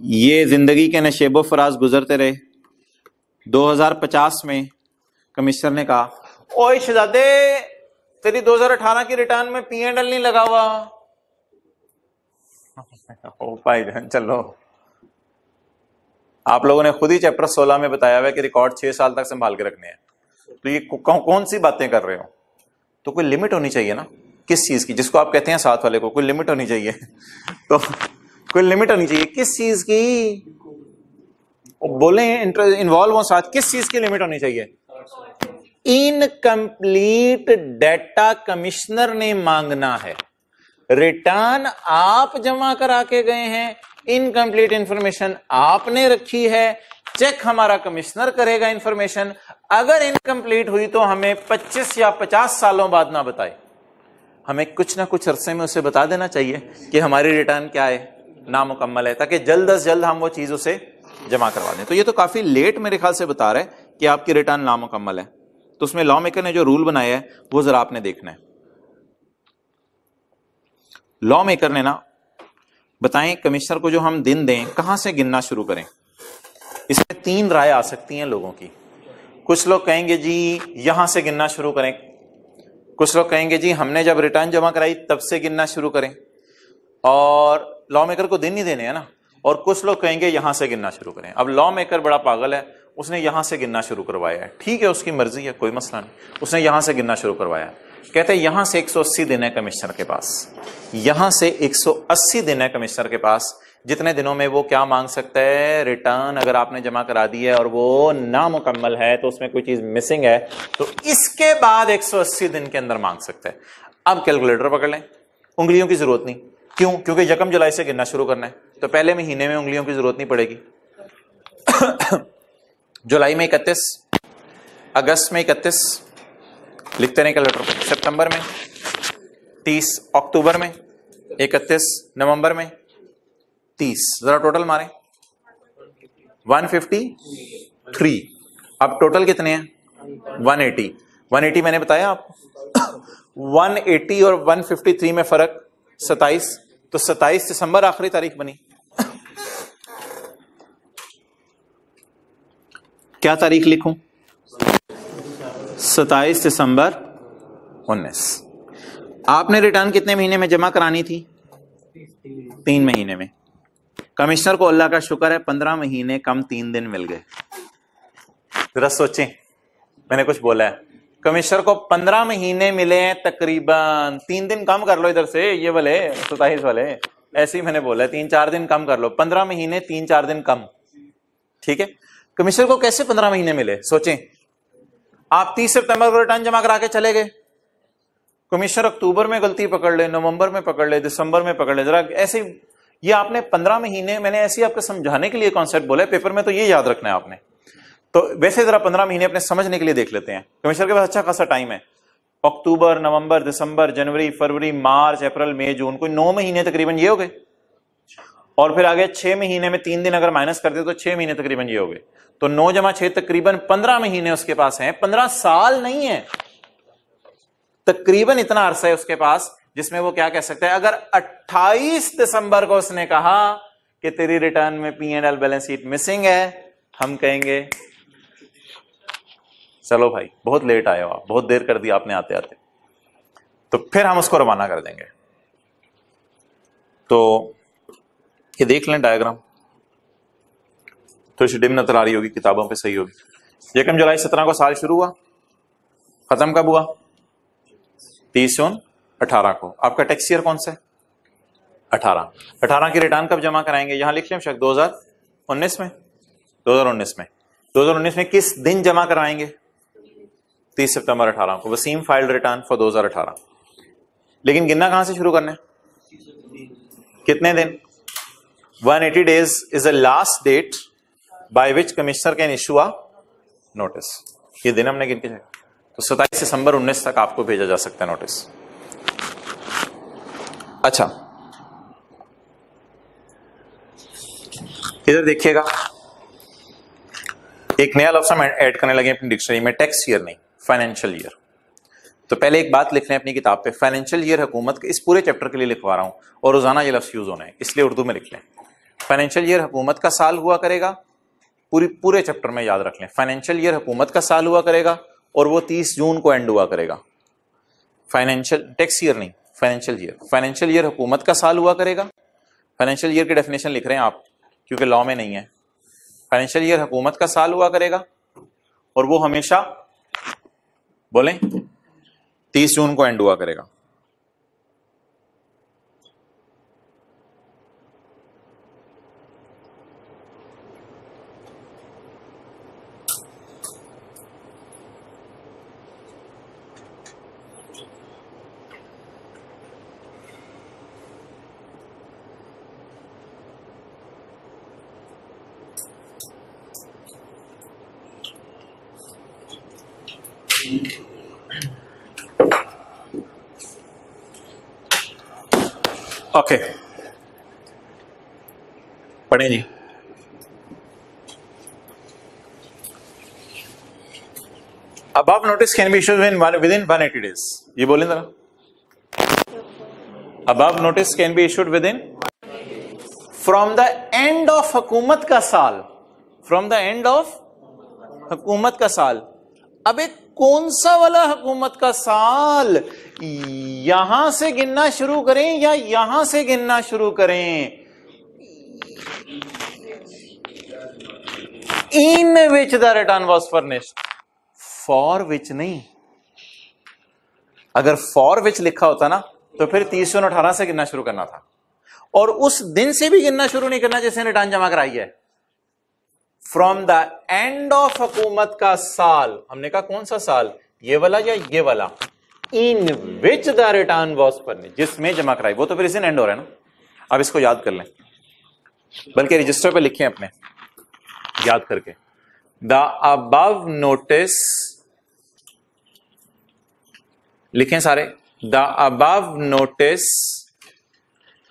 ये जिंदगी के नशेबो फराज गुजरते रहे। 2050 में कमिश्नर ने कहा, ओए शहजादे तेरी 2018 की रिटर्न में P&L नहीं लगा हुआ। ओ भाईजान चलो, आप लोगों ने खुद ही चैप्टर 16 में बताया हुआ है कि रिकॉर्ड 6 साल तक संभाल के रखने हैं, तो ये कौन सी बातें कर रहे हो? तो कोई लिमिट होनी चाहिए ना किस चीज की, जिसको आप कहते हैं साथ वाले को, कोई लिमिट होनी चाहिए। तो कोई लिमिट होनी चाहिए किस चीज की? बोले इन्वॉल्व हो साथ, किस चीज की लिमिट होनी चाहिए? इनकम्प्लीट डेटा कमिश्नर ने मांगना है, रिटर्न आप जमा करा के गए हैं, इनकम्प्लीट इंफॉर्मेशन आपने रखी है, चेक हमारा कमिश्नर करेगा इंफॉर्मेशन। अगर इनकम्प्लीट हुई तो हमें 25 या 50 सालों बाद ना बताए, हमें कुछ ना कुछ अरसे में उसे बता देना चाहिए कि हमारी रिटर्न क्या है, नामुकम्मल है, ताकि जल्द अज जल्द हम वो चीज उसे जमा करवा दें। तो ये तो काफी लेट मेरे ख्याल से बता रहा है कि आपकी रिटर्न नामुकम्मल है। तो उसमें लॉ मेकर ने जो रूल बनाया है वो जरा आपने देखना है। लॉ मेकर ने ना बताएं कमिश्नर को जो हम दिन दें कहां से गिनना शुरू करें। इसमें 3 राय आ सकती हैं लोगों की। कुछ लोग कहेंगे जी यहां से गिनना शुरू करें, कुछ लोग कहेंगे जी हमने जब रिटर्न जमा कराई तब से गिनना शुरू करें, और लॉ मेकर को दिन नहीं देने हैं ना, और कुछ लोग कहेंगे यहां से गिनना शुरू करें। अब लॉ मेकर बड़ा पागल है, उसने यहां से गिनना शुरू करवाया है। ठीक है, उसकी मर्जी है, कोई मसला नहीं, उसने यहां से गिनना शुरू करवाया है। कहते हैं यहां से 180 दिन है कमिश्नर के पास, यहां से 180 दिन है कमिश्नर के पास, जितने दिनों में वो क्या मांग सकता है? रिटर्न अगर आपने जमा करा दी है और वो नामुकम्मल है, तो उसमें कोई चीज मिसिंग है, तो इसके बाद 180 दिन के अंदर मांग सकता है। अब कैलकुलेटर पकड़ लें, उंगलियों की जरूरत नहीं। क्यों? क्योंकि यकम जुलाई से गिनना शुरू करना है, तो पहले महीने में उंगलियों की जरूरत नहीं पड़ेगी। जुलाई में 31, अगस्त में 31 लिखते रहे कैलकुलेटर, सितंबर में 30, अक्टूबर में 31, नवंबर में 30, जरा टोटल मारें 153। अब टोटल कितने हैं? 180। 180 मैंने बताया आपको। 180 और 153 में फर्क 27, तो 27 दिसंबर आखिरी तारीख बनी। क्या तारीख लिखूं? 27 दिसंबर 19। आपने रिटर्न कितने महीने में जमा करानी थी? 3 महीने में। कमिश्नर को अल्लाह का शुक्र है 15 महीने कम 3 दिन मिल गए। जरा सोचें, मैंने कुछ बोला है, कमिश्नर को 15 महीने मिले हैं तकरीबन। 3 दिन कम कर लो इधर से, ये वाले 27 वाले, ऐसे ही मैंने बोला है, 3-4 दिन कम कर लो। 15 महीने 3-4 दिन कम, ठीक है। कमिश्नर को कैसे 15 महीने मिले? सोचें, आप 30 सितंबर को रिटर्न जमा करा के चले गए, कमिश्नर अक्टूबर में गलती पकड़ ले, नवंबर में पकड़ ले, दिसंबर में पकड़ ले, जरा ऐसे ये आपने 15 महीने, मैंने ऐसे ही आपको समझाने के लिए कॉन्सेप्ट बोला है, पेपर में तो ये याद रखना है आपने। तो वैसे जरा 15 महीने अपने समझने के लिए देख लेते हैं। कमिश्नर के पास अच्छा खासा टाइम है, अक्टूबर, नवंबर, दिसंबर, जनवरी, फरवरी, मार्च, अप्रैल, मई, जून, कोई 9 महीने तकरीबन ये हो गए। और फिर आगे 6 महीने में 3 दिन अगर माइनस कर दे तो 6 महीने तकरीबन ये हो गए। तो 9 जमा 6 तकरीबन 15 महीने उसके पास हैं। 15 साल नहीं है, तकरीबन इतना अरसा है उसके पास जिसमें वो क्या कह सकता है। अगर 28 दिसंबर को उसने कहा कि तेरी रिटर्न में P&L बैलेंस शीट मिसिंग है, हम कहेंगे चलो भाई बहुत लेट आए हो आप, बहुत देर कर दी आपने आते आते, तो फिर हम उसको रवाना कर देंगे। तो ये देख लें डायग्राम, थोड़ी सी डिम नजर आ रही होगी, किताबों पे सही होगी। 1 जुलाई 17 को साल शुरू हुआ, खत्म कब हुआ? 30 जून 18 को। आपका टैक्स ईयर कौन सा है? 18 की रिटर्न कब जमा कराएंगे? यहां लिख लें शक 2019 में। 2019 में किस दिन जमा कराएंगे? 30 सितंबर 18 को। Waseem filed return for 2018। लेकिन गिनना कहां से शुरू करना है? कितने दिन? 180 days is the last date by which commissioner can issue a notice। ये दिन हमने गिन के चला, तो 27 दिसंबर 19 तक आपको भेजा जा सकता है नोटिस। अच्छा, इधर देखिएगा, एक नया लफ्ज हम ऐड करने लगे अपनी डिक्शनरी में, टैक्स ईयर नहीं, फाइनेंशियल ईयर। तो पहले एक बात लिख लें अपनी किताब पे, फाइनेंशियल ईयर हुकूमत के, इस पूरे चैप्टर के लिए लिखवा रहा हूं और रोजाना ये लफ्ज यूज होना है, इसलिए उर्दू में लिख लें। फाइनेंशियल ईयर हुकूमत का साल हुआ करेगा, पूरे चैप्टर में याद रख लें। फाइनेंशियल ईयर हुकूमत का साल हुआ करेगा और वो 30 जून को एंड हुआ करेगा। फाइनेंशियल, टैक्स ईयर नहीं, फाइनेंशियल ईयर। फाइनेंशियल ईयर हुकूमत का साल हुआ करेगा। फाइनेंशियल ईयर की डेफिनेशन लिख रहे हैं आप, क्योंकि लॉ में नहीं है। फाइनेंशियल ईयर हुकूमत का साल हुआ करेगा और वो हमेशा, बोलें, 30 जून को एंड हुआ करेगा। ओके, पढ़ें जी। above notice can be issued within 180 days। ये बोलें जरा, above notice can be issued within from the end of हुकूमत का साल, from the end of हुकूमत का साल। अबे कौन सा वाला हुकूमत का साल? यहां से गिनना शुरू करें या यहां से गिनना शुरू करें? In which the return was furnished, for which नहीं। अगर फॉर विच लिखा होता ना तो फिर 30 जून 18 से गिनना शुरू करना था, और उस दिन से भी गिनना शुरू नहीं करना जिसने रिटर्न जमा कराई है। फ्रॉम द एंड ऑफ हुकूमत का साल, हमने कहा कौन सा साल, ये वाला या ये वाला? In which the return was furnished, जिसमें जमा कराई, वो तो फिर इसी एंड हो रहा है ना। अब इसको याद कर लें, बल्कि रजिस्टर पे लिखें अपने याद करके, द अबव नोटिस, लिखें सारे, द अबव नोटिस।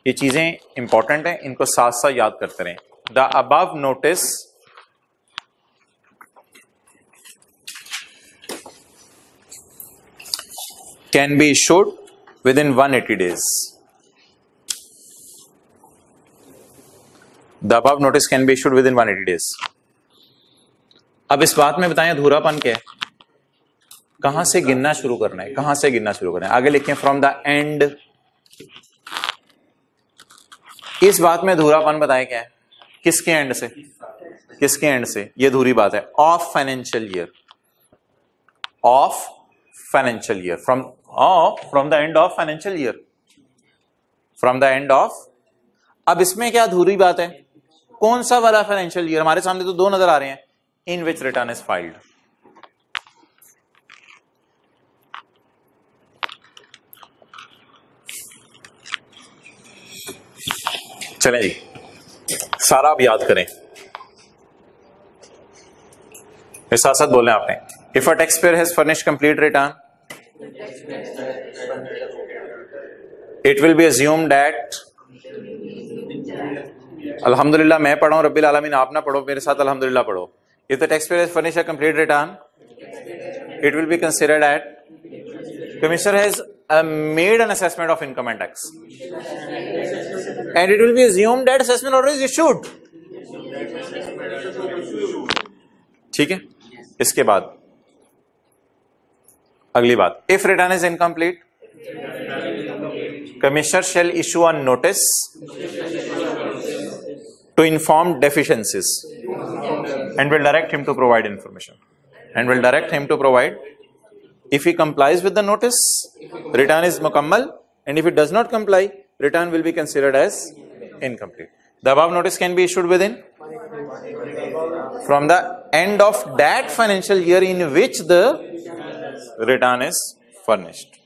ये चीजें इंपॉर्टेंट हैं, इनको साथ साथ याद करते रहें। The above notice can be issued within 180 days। The above notice can be issued within 180 days। अब इस बात में बताएं अधूरापन क्या है, कहां से गिनना शुरू करना है, कहां से गिनना शुरू करना है? आगे लिखें फ्रॉम द एंड। इस बात में अधूरापन बताएं क्या है, किसके एंड से, किसके एंड से? ये अधूरी बात है। Of financial year, of financial year, from the end of financial year, from the end of. अब इसमें क्या अधूरी बात है? कौन सा वाला फाइनेंशियल ईयर? हमारे सामने तो दो नजर आ रहे हैं, इन विच रिटर्न इज फाइल्ड। चलें जी, सारा आप याद करें, मेरे साथ साथ बोलें आपने। If a tax payer has furnished complete return, it will be assumed that, अल्हम्दुलिल्लाह मैं पढ़ा हूं, रब्बिल आलमीन आप ना पढ़ो, मेरे साथ अल्हम्दुलिल्लाह पढ़ो। If the tax payer has furnished a complete return, it will be considered that commissioner has made an assessment of income and tax, and it will be assumed that assessment order is issued। ठीक है, इसके बाद अगली बात, if return is incomplete commissioner shall issue a notice to inform deficiencies and will direct him to provide information and will direct him to provide. If he complies with the notice, return is mukammal, and if it does not comply, return will be considered as incomplete. The above notice can be issued within from the end of that financial year in which the return is furnished.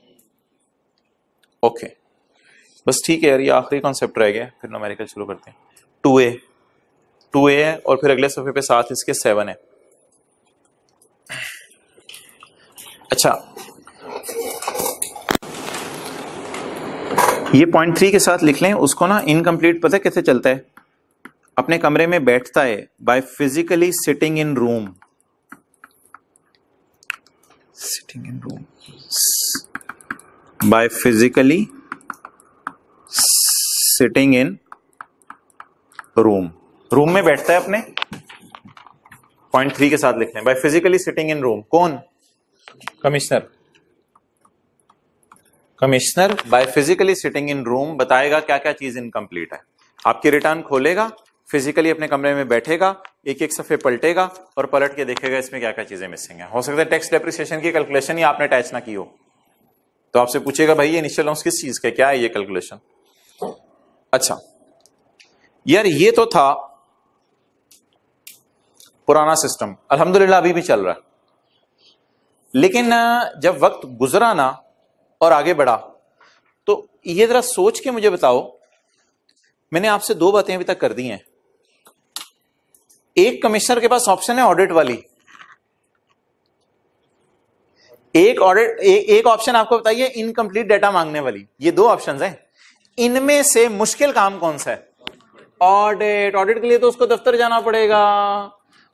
Okay, बस ठीक है यार, ये आखिरी concept रह गया, फिर numerical शुरू करते हैं. 2A है और फिर अगले सफे पे साथ इसके 7 है. अच्छा, ये पॉइंट 3 के साथ लिख लें उसको ना. इनकम्प्लीट पता है कैसे चलता है? अपने कमरे में बैठता है by physically sitting in room, by physically sitting in room में बैठता है अपने. पॉइंट 3 के साथ लिख लें, by physically sitting in room. कौन? Commissioner by physically sitting in room बताएगा क्या क्या चीज इनकम्प्लीट है. आपकी रिटर्न खोलेगा, फिजिकली अपने कमरे में बैठेगा, एक एक सफे पलटेगा और पलट के देखेगा इसमें क्या क्या चीजें मिसिंग है. हो सकता है टैक्स डेप्रिसिएशन की कैलकुलेशन ही आपने अटैच ना की हो, तो आपसे पूछेगा भाई ये इनिशियल लॉस किस चीज का, क्या है ये कैलकुलेशन. अच्छा यार, ये तो था पुराना सिस्टम, अल्हम्दुलिल्लाह अभी भी चल रहा है. लेकिन जब वक्त गुजरा ना और आगे बढ़ा, तो ये जरा सोच के मुझे बताओ. मैंने आपसे 2 बातें अभी तक कर दी हैं. एक, कमिश्नर के पास ऑप्शन है ऑडिट वाली. एक ऑप्शन आपको बताइए इनकम्प्लीट डेटा मांगने वाली. ये 2 ऑप्शंस हैं. इनमें से मुश्किल काम कौन सा है? ऑडिट के लिए तो उसको दफ्तर जाना पड़ेगा.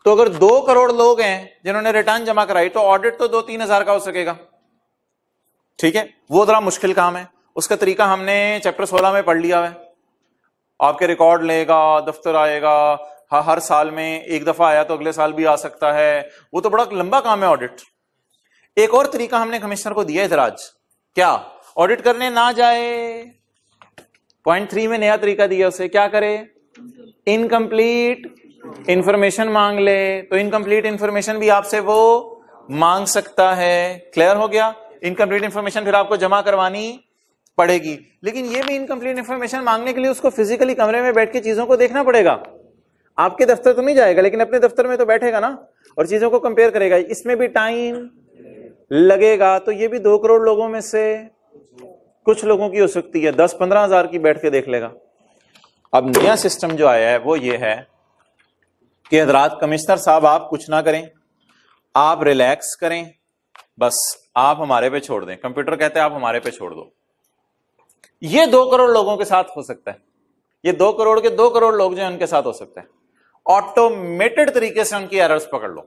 तो अगर 2 करोड़ लोग हैं जिन्होंने रिटर्न जमा कराई, तो ऑडिट तो 2-3 हजार का हो सकेगा. ठीक है, वो जरा मुश्किल काम है. उसका तरीका हमने चैप्टर 16 में पढ़ लिया है. आपके रिकॉर्ड लेगा, दफ्तर आएगा, हर साल में एक दफा आया तो अगले साल भी आ सकता है. वो तो बड़ा लंबा काम है ऑडिट. एक और तरीका हमने कमिश्नर को दिया इतराज, क्या? ऑडिट करने ना जाए. पॉइंट 3 में नया तरीका दिया उसे, क्या करे? इनकम्प्लीट इंफॉर्मेशन मांग ले. तो इनकम्प्लीट इंफॉर्मेशन भी आपसे वो मांग सकता है. क्लियर हो गया? इनकम्प्लीट इंफॉर्मेशन फिर आपको जमा करवानी पड़ेगी. लेकिन ये भी इनकम्प्लीट इंफॉर्मेशन मांगने के लिए उसको फिजिकली कमरे में बैठ के चीजों को देखना पड़ेगा. आपके दफ्तर तो नहीं जाएगा, लेकिन अपने दफ्तर में तो बैठेगा ना और चीजों को कंपेयर करेगा. इसमें भी टाइम लगेगा. तो ये भी 2 करोड़ लोगों में से कुछ लोगों की हो सकती है, 10-15 हजार की बैठ के देख लेगा. अब नया सिस्टम जो आया है वो ये है कि हजरात कमिश्नर साहब आप कुछ ना करें, आप रिलैक्स करें, बस आप हमारे पे छोड़ दें. कंप्यूटर कहते हैं आप हमारे पे छोड़ दो. ये 2 करोड़ लोगों के साथ हो सकता है. ये 2 करोड़ के 2 करोड़ लोग जो है उनके साथ हो सकता है. ऑटोमेटेड तरीके से उनकी एरर्स पकड़ लो.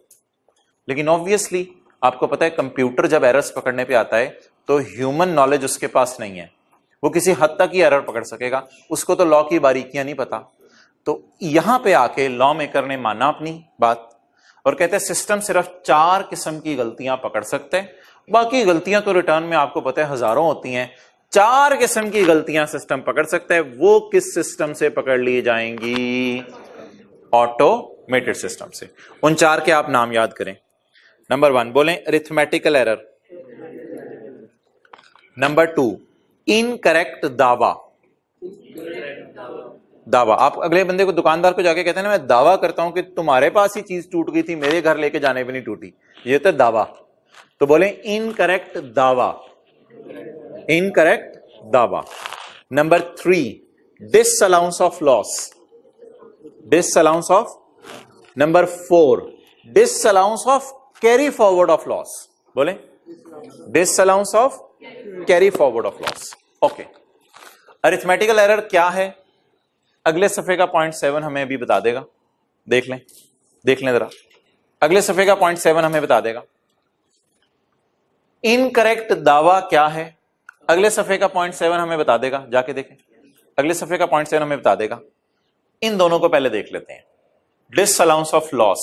लेकिन ऑब्वियसली आपको पता है कंप्यूटर जब एरर्स पकड़ने पे आता है तो ह्यूमन नॉलेज उसके पास नहीं है. वो किसी हद तक ही एरर पकड़ सकेगा, उसको तो लॉ की बारीकियां नहीं पता. तो यहां पे आके लॉ मेकर ने माना अपनी बात और कहते हैं सिस्टम सिर्फ 4 किस्म की गलतियां पकड़ सकते हैं. बाकी गलतियां तो रिटर्न में आपको पता है हजारों होती हैं. 4 किस्म की गलतियां सिस्टम पकड़ सकता है. वो किस सिस्टम से पकड़ ली जाएंगी? ऑटोमेटेड सिस्टम से. उन 4 के आप नाम याद करें. नंबर 1 बोलें अरिथमेटिकल एरर. नंबर 2 इनकरेक्ट दावा. आप अगले बंदे को, दुकानदार को जाके कहते हैं ना मैं दावा करता हूं कि तुम्हारे पास ही चीज टूट गई थी, मेरे घर लेके जाने पे नहीं टूटी. ये तो दावा. तो बोले इनकरेक्ट दावा. इनकरेक्ट दावा. Number 3 disallowance of loss. Disallowance of. Number 4 disallowance of carry forward of loss. बोले disallowance of carry forward of loss. Okay, arithmetical error क्या है? अगले सफे का पॉइंट 7 हमें अभी बता देगा. देख लें जरा. अगले सफे का पॉइंट 7 हमें बता देगा. इनकरेक्ट दावा क्या है? अगले सफे का पॉइंट 7 हमें बता देगा. जाके देखें, अगले सफे का पॉइंट 7 हमें बता देगा. इन दोनों को पहले देख लेते हैं. डिसअलाउंस ऑफ लॉस,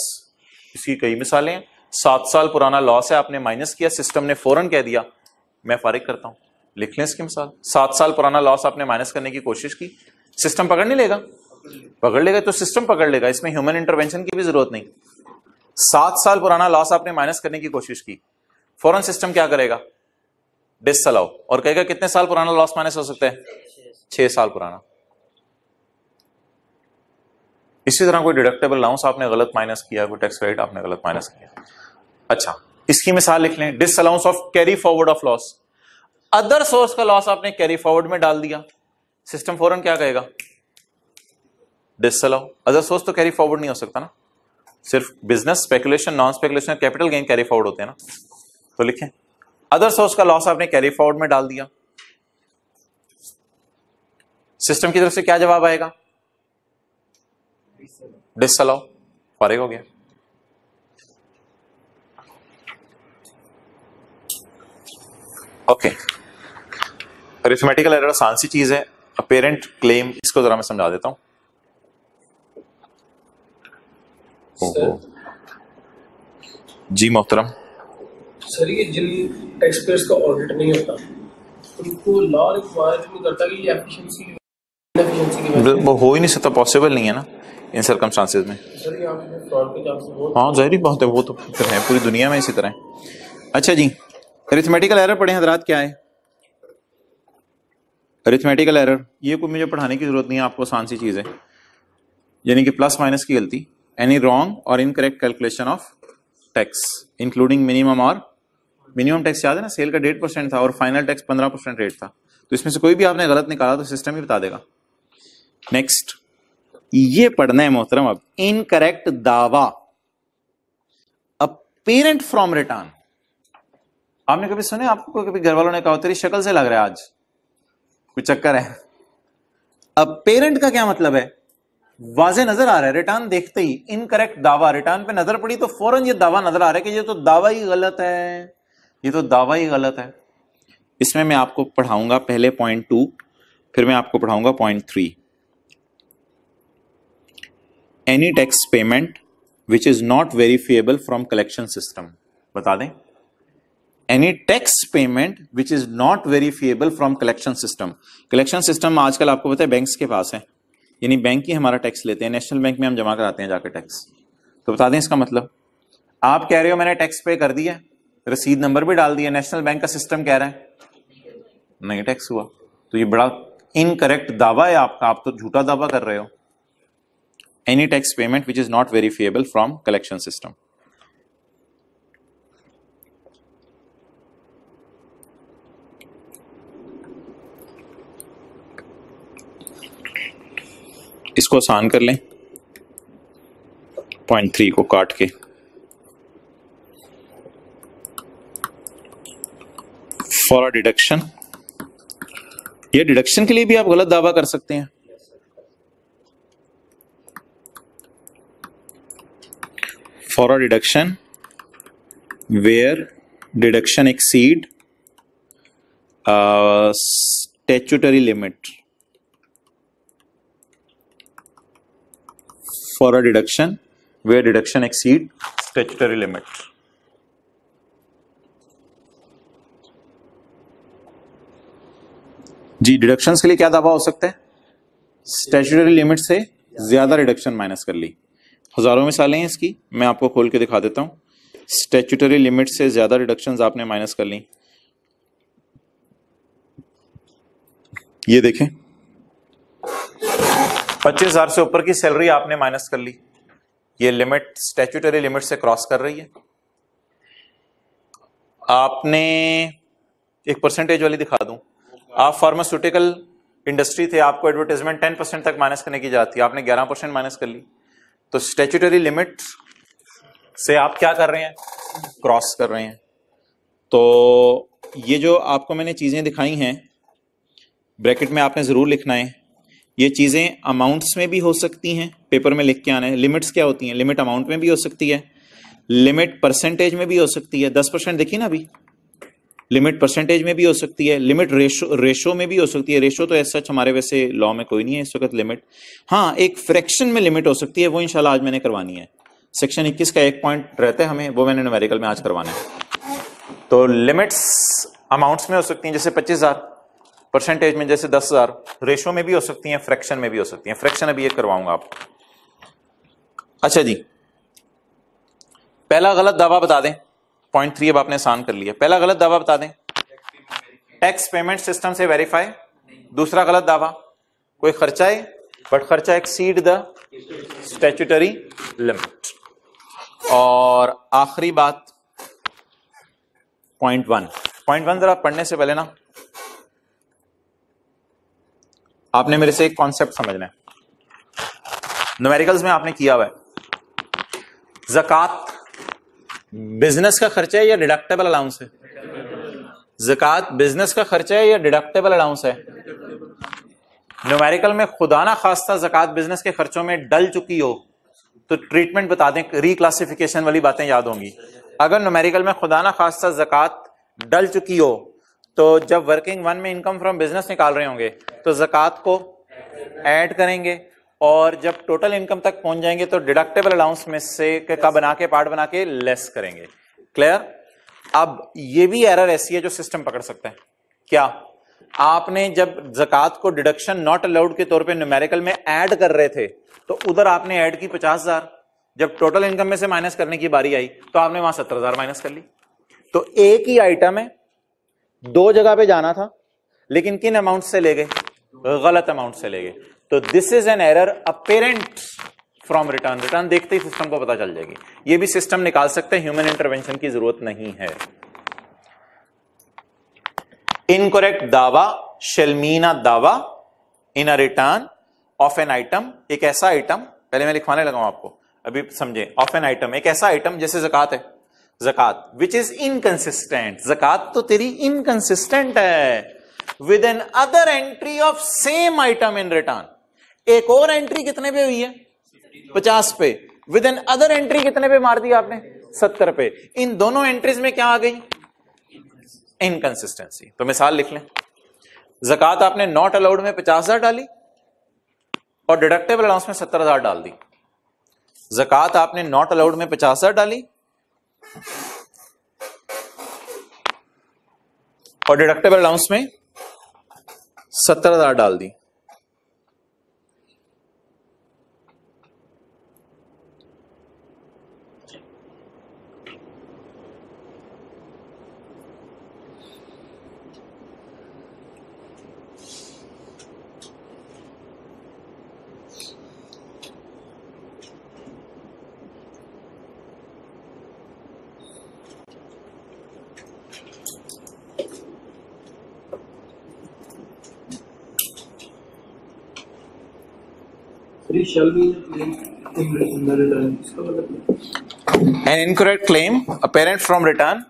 इसकी कई मिसालें हैं. 7 साल पुराना लॉस है, आपने माइनस किया, सिस्टम ने फौरन कह दिया मैं फारिग करता हूं। लिख लें इसकी मिसाल, 7 साल पुराना लॉस आपने माइनस करने की कोशिश की, सिस्टम पकड़ नहीं लेगा? पकड़ लेगा, तो सिस्टम पकड़ लेगा, इसमें ह्यूमन इंटरवेंशन की भी जरूरत नहीं। 7 साल पुराना लॉस आपने माइनस करने की कोशिश की, फौरन सिस्टम क्या करेगा? डिसअलाउ, और कहेगा कितने साल पुराना लॉस माइनस हो सकता है? 6 साल पुराना। इसी तरह कोई डिडक्टेबल अलाउंस आपने गलत माइनस किया, कोई टैक्स क्रेडिट आपने गलत माइनस किया। अच्छा, इसकी मिसाल लिख लें, disallowance of carry forward of loss. Other source का लॉस आपने कैरी फॉरवर्ड में डाल दिया, सिस्टम फौरन क्या कहेगा? डिसअलाउ। अदर सोर्स तो कैरी फॉरवर्ड नहीं हो सकता ना, सिर्फ business, speculation, non speculation, capital gain carry forward होते हैं ना। तो लिखें, अदर सोर्स का लॉस आपने कैरी फॉरवर्ड में डाल दिया, सिस्टम की तरफ से क्या जवाब आएगा? डिसअलाउ, फारिग हो गया। ओके, अरिथमेटिकल एरर आसान सी चीज है। अपेरेंट क्लेम, इसको जरा मैं समझा देता हूं। जी मोहतरम। सर ये जिन टैक्स पेयर्स का ऑडिट नहीं होता उनको लॉ रिक्वायर नहीं करता कि ये एफिशिएंसी की वजह वो हो ही नहीं सकता, पॉसिबल नहीं है ना इन सर्कमस्टांसेस में। सर यहाँ पे फ्रॉड के चांसेस बहुत। हाँ जाहिर बात है, वो तो फिर है पूरी दुनिया में इसी तरह है। अच्छा जी, अरिथमेटिकल एरर पढ़े हजरात, क्या है अरिथमेटिकल एरर? ये कोई मुझे पढ़ाने की जरूरत नहीं है, आपको आसान सी चीज है, यानी कि प्लस माइनस की गलती, एनी रॉन्ग और incorrect calculation of tax including minimum और मिनिमम टैक्स। याद है ना, सेल का 1.5% था और फाइनल टैक्स 15% रेट था, तो इसमें से कोई भी आपने गलत निकाला तो सिस्टम ही बता देगा। नेक्स्ट, ये पढ़ना है मोहतरम अब, इनकरेक्ट दावा, अपेरेंट फ्रॉम रिटर्न। आपने कभी सुने, आपको कभी घर वालों ने कहा तेरी शक्ल से लग रहा है आज कोई चक्कर है? अपेरेंट का क्या मतलब है? वाजे नजर आ रहा है रिटर्न देखते ही। इनकरेक्ट दावा, रिटर्न पे नजर पड़ी तो फौरन ये दावा नजर आ रहा है कि ये तो दावा ही गलत है, ये तो दावा ही गलत है। इसमें मैं आपको पढ़ाऊंगा पहले पॉइंट 2, फिर मैं आपको पढ़ाऊंगा point 3। Any tax payment which is not verifiable from collection system. बता दें, any tax payment which is not verifiable from collection system. Collection system आजकल आपको पता है बैंक्स के पास है, यानी बैंक ही हमारा टैक्स लेते हैं, नेशनल बैंक में हम जमा कराते हैं जाकर टैक्स। तो बता दें इसका मतलब, आप कह रहे हो मैंने टैक्स पे कर दिया, रसीद नंबर भी डाल दिया, नेशनल बैंक का सिस्टम कह रहा है नहीं टैक्स हुआ, तो ये बड़ा इनकरेक्ट दावा है आपका, आप तो झूठा दावा कर रहे हो। Any tax payment which is not verifiable from collection system. इसको आसान कर लें, पॉइंट 3 को काट के। फॉर अ डिडक्शन, ये डिडक्शन के लिए भी आप गलत दावा कर सकते हैं। For a deduction where deduction exceed statutory limit, for a deduction where deduction exceed statutory limit। जी, डिडक्शंस के लिए क्या दावा हो सकता है? स्टैट्यूटरी लिमिट से ज्यादा डिडक्शन माइनस कर ली। हजारों मिसालें हैं इसकी, मैं आपको खोल के दिखा देता हूं। स्टैट्यूटरी लिमिट से ज्यादा डिडक्शंस आपने माइनस कर ली, ये देखें 25,000 से ऊपर की सैलरी आपने माइनस कर ली, ये लिमिट स्टैट्यूटरी लिमिट से क्रॉस कर रही है। आपने एक परसेंटेज वाली दिखा दूं, आप फार्मास्यूटिकल इंडस्ट्री थे, आपको एडवर्टाइजमेंट 10% तक माइनस करने की जाती है, आपने 11% माइनस कर ली, तो स्टैट्यूटरी लिमिट से आप क्या कर रहे हैं? क्रॉस कर रहे हैं। तो ये जो आपको मैंने चीजें दिखाई हैं, ब्रैकेट में आपने जरूर लिखना है। ये चीजें अमाउंट्स में भी हो सकती हैं, पेपर में लिख के आना है। लिमिट्स क्या होती हैं? लिमिट अमाउंट में भी हो सकती है, लिमिट परसेंटेज में भी हो सकती है, 10% देखिए ना अभी, लिमिट परसेंटेज में भी हो सकती है, लिमिट रेशो में भी हो सकती है। रेशो तो ऐसा हमारे वैसे लॉ में कोई नहीं है इस वक्त लिमिट। हाँ, एक फ्रैक्शन में लिमिट हो सकती है, वो इंशाल्लाह आज मैंने करवानी है। सेक्शन 21 का एक पॉइंट रहता है हमें, वो मैंने न्यूमेरिकल में आज करवाना है। तो लिमिट्स अमाउंट्स में हो सकती हैं जैसे 25,000, परसेंटेज में जैसे 10,000, रेशो में भी हो सकती हैं, फ्रैक्शन में भी हो सकती हैं। फ्रैक्शन अभी ये करवाऊंगा आपको। अच्छा जी, पहला गलत दावा बता दें। पॉइंट 3 अब आपने आसान कर लिया। पहला गलत दावा बता दें, टैक्स पेमेंट सिस्टम से वेरीफाई। दूसरा गलत दावा, कोई खर्चा है बट खर्चा एक्सीड द स्टैट्यूटरी लिमिट। और आखिरी बात पॉइंट 1 जरा पढ़ने से पहले ना आपने मेरे से एक कॉन्सेप्ट समझना है। न्यूमेरिकल्स में आपने किया हुआ है, ज़कात बिजनेस का खर्चा है या डिडक्टेबल अलाउंस है? ज़कात बिजनेस का खर्चा है या डिडक्टेबल अलाउंस है? न्यूमेरिकल में खुदा ना खास्ता ज़कात बिजनेस के खर्चों में डल चुकी हो तो ट्रीटमेंट बता दें, रिक्लासिफिकेशन वाली बातें याद होंगी। अगर न्यूमेरिकल में खुदा ना खास्ता ज़कात डल चुकी हो तो जब वर्किंग वन में इनकम फ्रॉम बिजनेस निकाल रहे होंगे तो ज़कात को ऐड करेंगे, और जब टोटल इनकम तक पहुंच जाएंगे तो डिडक्टेबल अलाउंस में से का बना के पार्ट बना के लेस करेंगे। क्लियर? अब ये भी एरर ऐसी है जो सिस्टम पकड़ सकता है। क्या? आपने जब ज़कात को डिडक्शन नॉट अलाउड के तौर पे न्यूमेरिकल में ऐड कर रहे थे तो उधर आपने ऐड की 50,000, जब टोटल इनकम में से माइनस करने की बारी आई तो आपने वहां 70,000 माइनस कर ली। तो एक ही आइटम है, दो जगह पे जाना था, लेकिन किन अमाउंट से ले गए? गलत अमाउंट से ले गए। तो this is an error apparent from return. Return देखते ही सिस्टम को पता चल जाएगी। ये भी सिस्टम निकाल सकते हैं, ह्यूमन इंटरवेंशन की जरूरत नहीं है। इनकरेक्ट दावा शैल मीन अ दावा इन अ रिटर्न ऑफ एन आइटम। एक ऐसा आइटम, पहले मैं लिखवाने लगा हूं आपको, अभी समझे। ऑफ एन आइटम, एक ऐसा आइटम जैसे ज़कात है, ज़कात विच इज इनकंसिस्टेंट। ज़कात तो तेरी इनकंसिस्टेंट है with another entry of same item in return. एक और एंट्री कितने पे हुई है? 50 पे। विद एन अदर एंट्री कितने पे मार दिया आपने? 70 पे। इन दोनों एंट्रीज में क्या आ गई? इनकंसिस्टेंसी। तो मिसाल लिख लें, ज़कात आपने नॉट अलाउड में 50,000 डाली और डिडक्टेबल अलाउंस में 70,000 डाल दी। ज़कात आपने नॉट अलाउड में 50,000 डाली और डिडक्टेबल अलाउंस में 70,000 डाल दी। shall be in the return. An incorrect claim apparent from return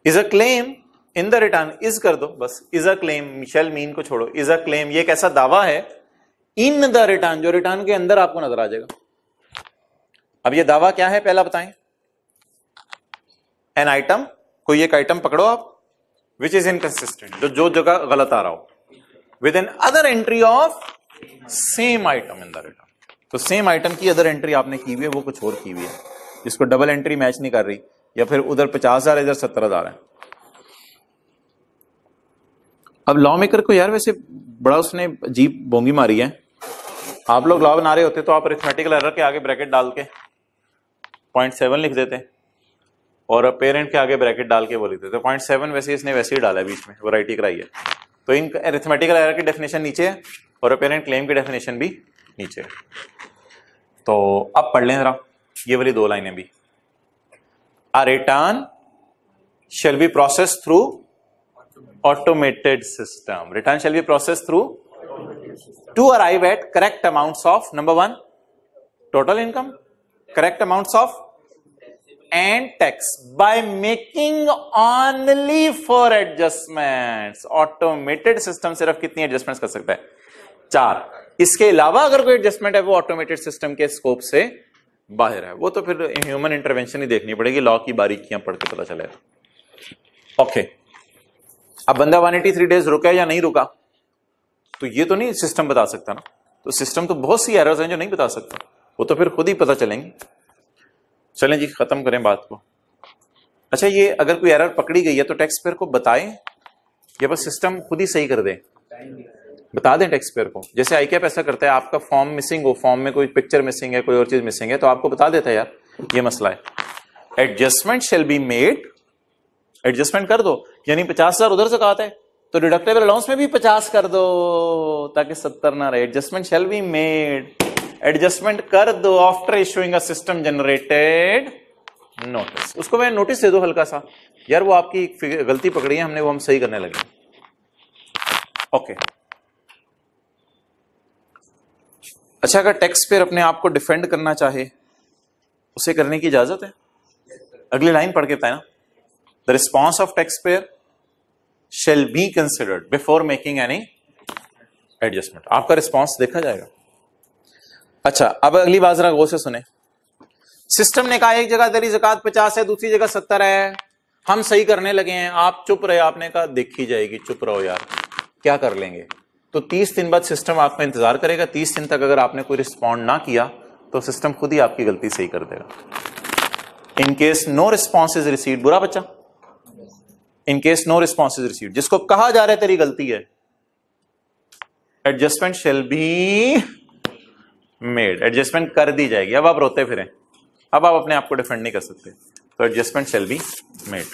is a claim in the return. is कर दो बस, is a claim, shall mean को छोड़ो, is a claim। ये एक ऐसा दावा है in the return जो रिटर्न के अंदर आपको नजर आ जाएगा। अब ये दावा क्या है पहला बताएं। एन आइटम, कोई एक आइटम पकड़ो आप, विच इज इनकंसिस्टेंट, जो जगह गलत आ रहा हो, with another entry of same item in the return. तो सेम आइटम की अदर एंट्री आपने की हुई है, वो कुछ और की हुई है, जिसको डबल एंट्री मैच नहीं कर रही, या फिर उधर 50,000 इधर 70,000 है। अब लॉ मेकर को यार वैसे बड़ा उसने अजीब बोंगी मारी है। आप लोग लॉ बना रहे होते तो आप अरिथमेटिकल एरर के आगे ब्रैकेट डाल के 0.7 लिख देते और पेरेंट के आगे ब्रैकेट डाल के वो लिख देते। 0.7 वैसे इसने वैसे ही डाला है, बीच में वैरायटी कराई है। तो इन अरिथमेटिकल एरर की डेफिनेशन नीचे है और पेरेंट क्लेम की डेफिनेशन भी नीचे है। तो अब पढ़ लें जरा ये वाली दो लाइनें भी। अ return shall be processed through automated system. Return shall be processed through to arrive at correct amounts of, number one, total income, correct amounts of and tax by making only 4 adjustments. Automated system सिर्फ कितनी adjustments कर सकता है? 4। इसके अलावा अगर कोई adjustment है वो ऑटोमेटेड सिस्टम के स्कोप से बाहर है, वो तो फिर ह्यूमन इंटरवेंशन ही देखनी पड़ेगी, लॉ की बारीकियां पढ़ के पता चलेगा। ओके, अब बंदा 183 डेज रुका या नहीं रुका तो ये तो नहीं सिस्टम बता सकता ना। तो सिस्टम तो बहुत सी एरर्स हैं जो नहीं बता सकता, वो तो फिर खुद ही पता चलेंगे। चलें जी, खत्म करें बात को। अच्छा, ये अगर कोई एरर पकड़ी गई है तो टैक्स पेयर को बताएं या बस सिस्टम खुद ही सही कर दे? बता दें टैक्स पेयर को। जैसे आईकैप ऐसा करता है, आपका फॉर्म मिसिंग हो, फॉर्म में कोई पिक्चर मिसिंग है, कोई और चीज मिसिंग है, तो आपको बता देता है यार ये मसला है, adjustment shall be made, adjustment कर दो। यानी 50,000 उधर से कहा है तो डिडक्टेबल अलाउंस में भी 50 कर दो ताकि 70 ना रहे। Adjustment shall be made, adjustment कर दो after issuing a system generated notice. उसको मैं नोटिस दे दो हल्का सा, यार वो आपकी गलती पकड़ी है हमने, वो हम सही करने लगे। ओके। अच्छा, अगर टैक्स पेयर अपने आप को डिफेंड करना चाहे उसे करने की इजाजत है? अगली लाइन पढ़ के बताए ना, the response of tax payer shall be considered before making any adjustment. आपका रिस्पॉन्स देखा जाएगा। अच्छा, अब अगली बात जरा गौर से सुने। सिस्टम ने कहा एक जगह तेरी ज़कात 50 है, दूसरी जगह 70 है, हम सही करने लगे हैं, आप चुप रहे। आपने कहा देखी जाएगी, चुप रहो यार, क्या कर लेंगे। तो 30 दिन बाद सिस्टम आपका इंतजार करेगा। 30 दिन तक अगर आपने कोई रिस्पॉन्ड ना किया तो सिस्टम खुद ही आपकी गलती सही कर देगा। In case no response is received, बुरा बच्चा, in case no response is received, जिसको कहा जा रहा है तेरी गलती है, adjustment shall be made, adjustment कर दी जाएगी। अब आप रोते फिरें, अब आप अपने आप को डिफेंड नहीं कर सकते, तो एडजस्टमेंट शेल बी मेड।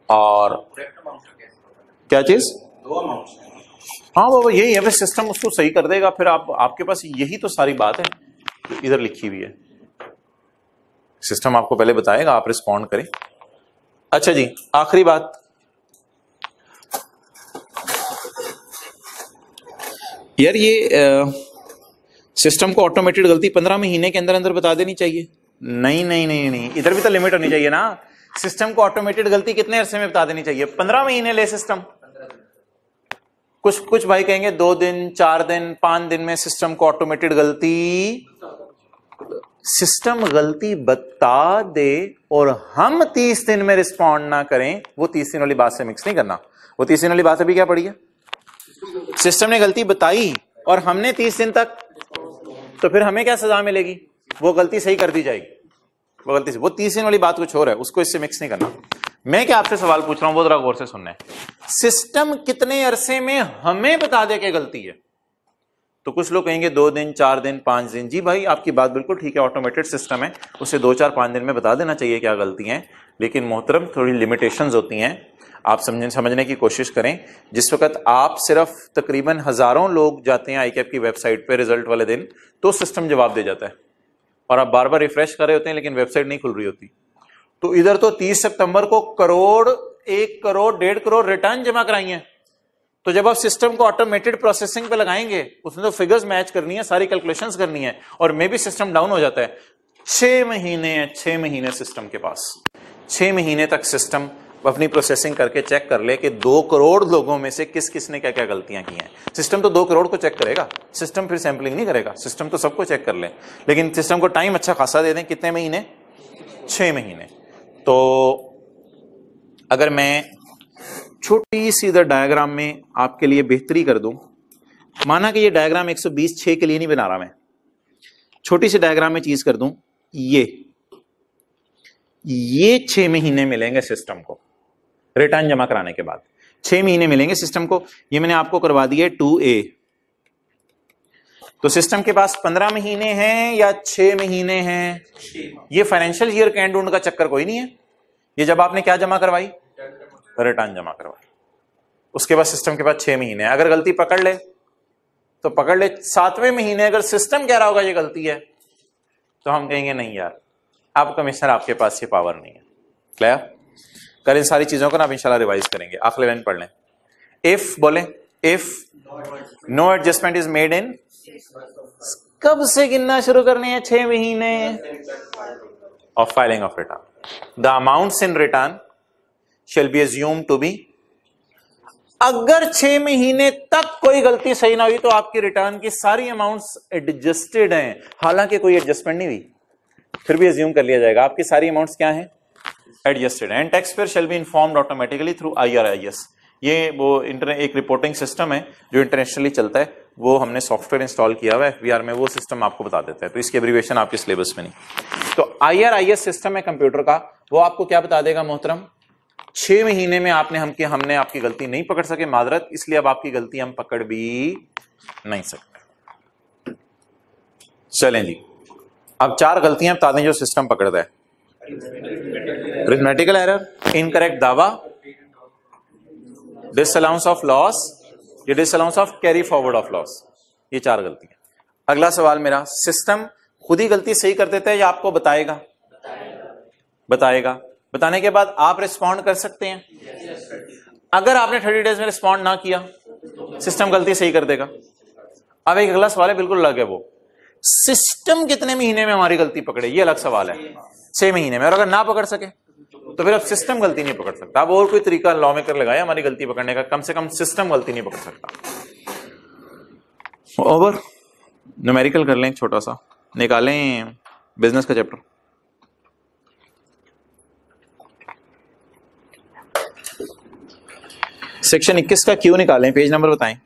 और क्या चीज? हाँ बाबा यही है, फिर सिस्टम उसको सही कर देगा। फिर आपके पास यही तो सारी बात है जो इधर लिखी हुई है। सिस्टम आपको पहले बताएगा, आप रिस्पॉन्ड करें। अच्छा जी, आखिरी बात, यार ये सिस्टम को ऑटोमेटेड गलती 15 महीने के अंदर अंदर बता देनी चाहिए। नहीं नहीं नहीं नहीं, इधर भी तो लिमिट होनी चाहिए ना। सिस्टम को ऑटोमेटेड गलती कितने अरसे में बता देनी चाहिए? 15 महीने ले सिस्टम। कुछ भाई कहेंगे 2 दिन, 4 दिन, 5 दिन में सिस्टम को ऑटोमेटेड गलती, सिस्टम गलती बता दे और हम 30 दिन में रिस्पॉन्ड ना करें, वो 30 दिन वाली बात से मिक्स नहीं करना। वो 30 दिन वाली बात अभी क्या पड़ी है? सिस्टम ने गलती बताई और हमने 30 दिन तक, तो फिर हमें क्या सजा मिलेगी? वो गलती सही कर दी जाएगी, वो गलती से। वो 30 दिन वाली बात कुछ और है, उसको इससे मिक्स नहीं करना। मैं क्या आपसे सवाल पूछ रहा हूं, वो जरा गौर से सुनना है। सिस्टम कितने अरसे में हमें बता दे कि गलती है? तो कुछ लोग कहेंगे 2 दिन, 4 दिन, 5 दिन। जी भाई आपकी बात बिल्कुल ठीक है, ऑटोमेटेड सिस्टम है, उसे 2, 4, 5 दिन में बता देना चाहिए क्या गलती है। लेकिन मोहतरम थोड़ी लिमिटेशंस होती हैं, आप समझने की कोशिश करें। जिस वक्त आप सिर्फ तकरीबन हजारों लोग जाते हैं आईकैप की वेबसाइट पे रिजल्ट वाले दिन, तो सिस्टम जवाब दे जाता है और आप बार बार रिफ्रेश कर रहे होते हैं लेकिन वेबसाइट नहीं खुल रही होती। तो इधर तो 30 सितंबर को करोड़, 1 करोड़, 1.5 करोड़ रिटर्न जमा कराई हैं। तो जब आप सिस्टम को ऑटोमेटेड प्रोसेसिंग पे लगाएंगे, उसमें तो फिगर्स मैच करनी है, सारी कैलकुलेशंस करनी है, और मे भी सिस्टम डाउन हो जाता है। 6 महीने है, 6 महीने सिस्टम के पास। 6 महीने तक सिस्टम अपनी प्रोसेसिंग करके चेक कर ले कि 2 करोड़ लोगों में से किस किस ने क्या क्या गलतियां की हैं। सिस्टम तो 2 करोड़ को चेक करेगा, सिस्टम फिर सैंपलिंग नहीं करेगा, सिस्टम तो सबको चेक कर ले। लेकिन सिस्टम को टाइम अच्छा खासा दे दें। कितने महीने? 6 महीने। तो अगर मैं छोटी सी इधर डायग्राम में आपके लिए बेहतरी कर दूं, माना कि ये डायग्राम 120/6 के लिए नहीं बना रहा मैं, छोटी सी डायग्राम में चीज कर दूं, ये 6 महीने मिलेंगे सिस्टम को रिटर्न जमा कराने के बाद। 6 महीने मिलेंगे सिस्टम को। ये मैंने आपको करवा दिया 2A। तो सिस्टम के पास 15 महीने हैं या 6 महीने हैं? ये फाइनेंशियल ईयर के एंड का चक्कर कोई नहीं है। ये जब आपने क्या जमा करवाई? रिटर्न जमा करवाई। उसके बाद सिस्टम के पास 6 महीने है। अगर गलती पकड़ ले तो पकड़ ले 7वें महीने अगर सिस्टम कह रहा होगा ये गलती है, तो हम कहेंगे नहीं यार, आप कमिश्नर, आपके पास ये पावर नहीं है। क्लियर? कल इन सारी चीजों को ना आप इंशाल्लाह रिवाइज करेंगे। आखिरी लाइन पढ़ लें। इफ बोले, if no adjustment is made in, कब से गिनना शुरू करने हैं? 6 महीने of filing of return. The amounts in return shall be assumed to be, अगर 6 महीने तक कोई गलती सही ना हुई तो आपकी रिटर्न की सारी अमाउंट्स एडजस्टेड हैं, हालांकि कोई एडजस्टमेंट नहीं हुई, फिर भी एज्यूम कर लिया जाएगा आपकी सारी अमाउंट्स क्या हैं? Adjusted. And tax payer shall be informed automatically through IRIS। ये वो एक रिपोर्टिंग सिस्टम है जो इंटरनेशनली चलता है, वो हमने सॉफ्टवेयर इंस्टॉल किया हुआ है वीआर में, वो सिस्टम आपको बता देता है, तो इसकी एब्रीविएशन आपके सिलेबस में नहीं। तो IRIS सिस्टम है कंप्यूटर का, वो आपको क्या बता देगा मोहतरम, 6 महीने में हमने आपकी गलती नहीं पकड़ सके, माजरत, इसलिए अब आपकी गलती हम पकड़ भी नहीं सकते। चलें जी, अब 4 गलतियां बता दें जो सिस्टम पकड़ता है। अरिथमेटिकल एरर, इनकरेक्ट दावा, डिसअलाउंस ऑफ लॉस, या disallowance of carry forward of loss, ये 4 गलतियां। अगला सवाल मेरा, सिस्टम खुद ही गलती सही कर देता है या आपको बताएगा? बताएगा। बताने के बाद आप रिस्पॉन्ड कर सकते हैं। अगर आपने 30 डेज में रिस्पॉन्ड ना किया, सिस्टम गलती सही कर देगा। अब एक अगला सवाल है, बिल्कुल अलग है, वो सिस्टम कितने महीने में हमारी गलती पकड़े, ये अलग सवाल है। 6 महीने में, और अगर ना पकड़ सके तो फिर अब सिस्टम गलती नहीं पकड़ सकता। अब और कोई तरीका लॉ मेकर लगाया हमारी गलती पकड़ने का, कम से कम सिस्टम गलती नहीं पकड़ सकता। ओवर, न्यूमेरिकल कर लें, छोटा सा निकालें बिजनेस का चैप्टर। सेक्शन 21 का क्यू निकालें, पेज नंबर बताएं।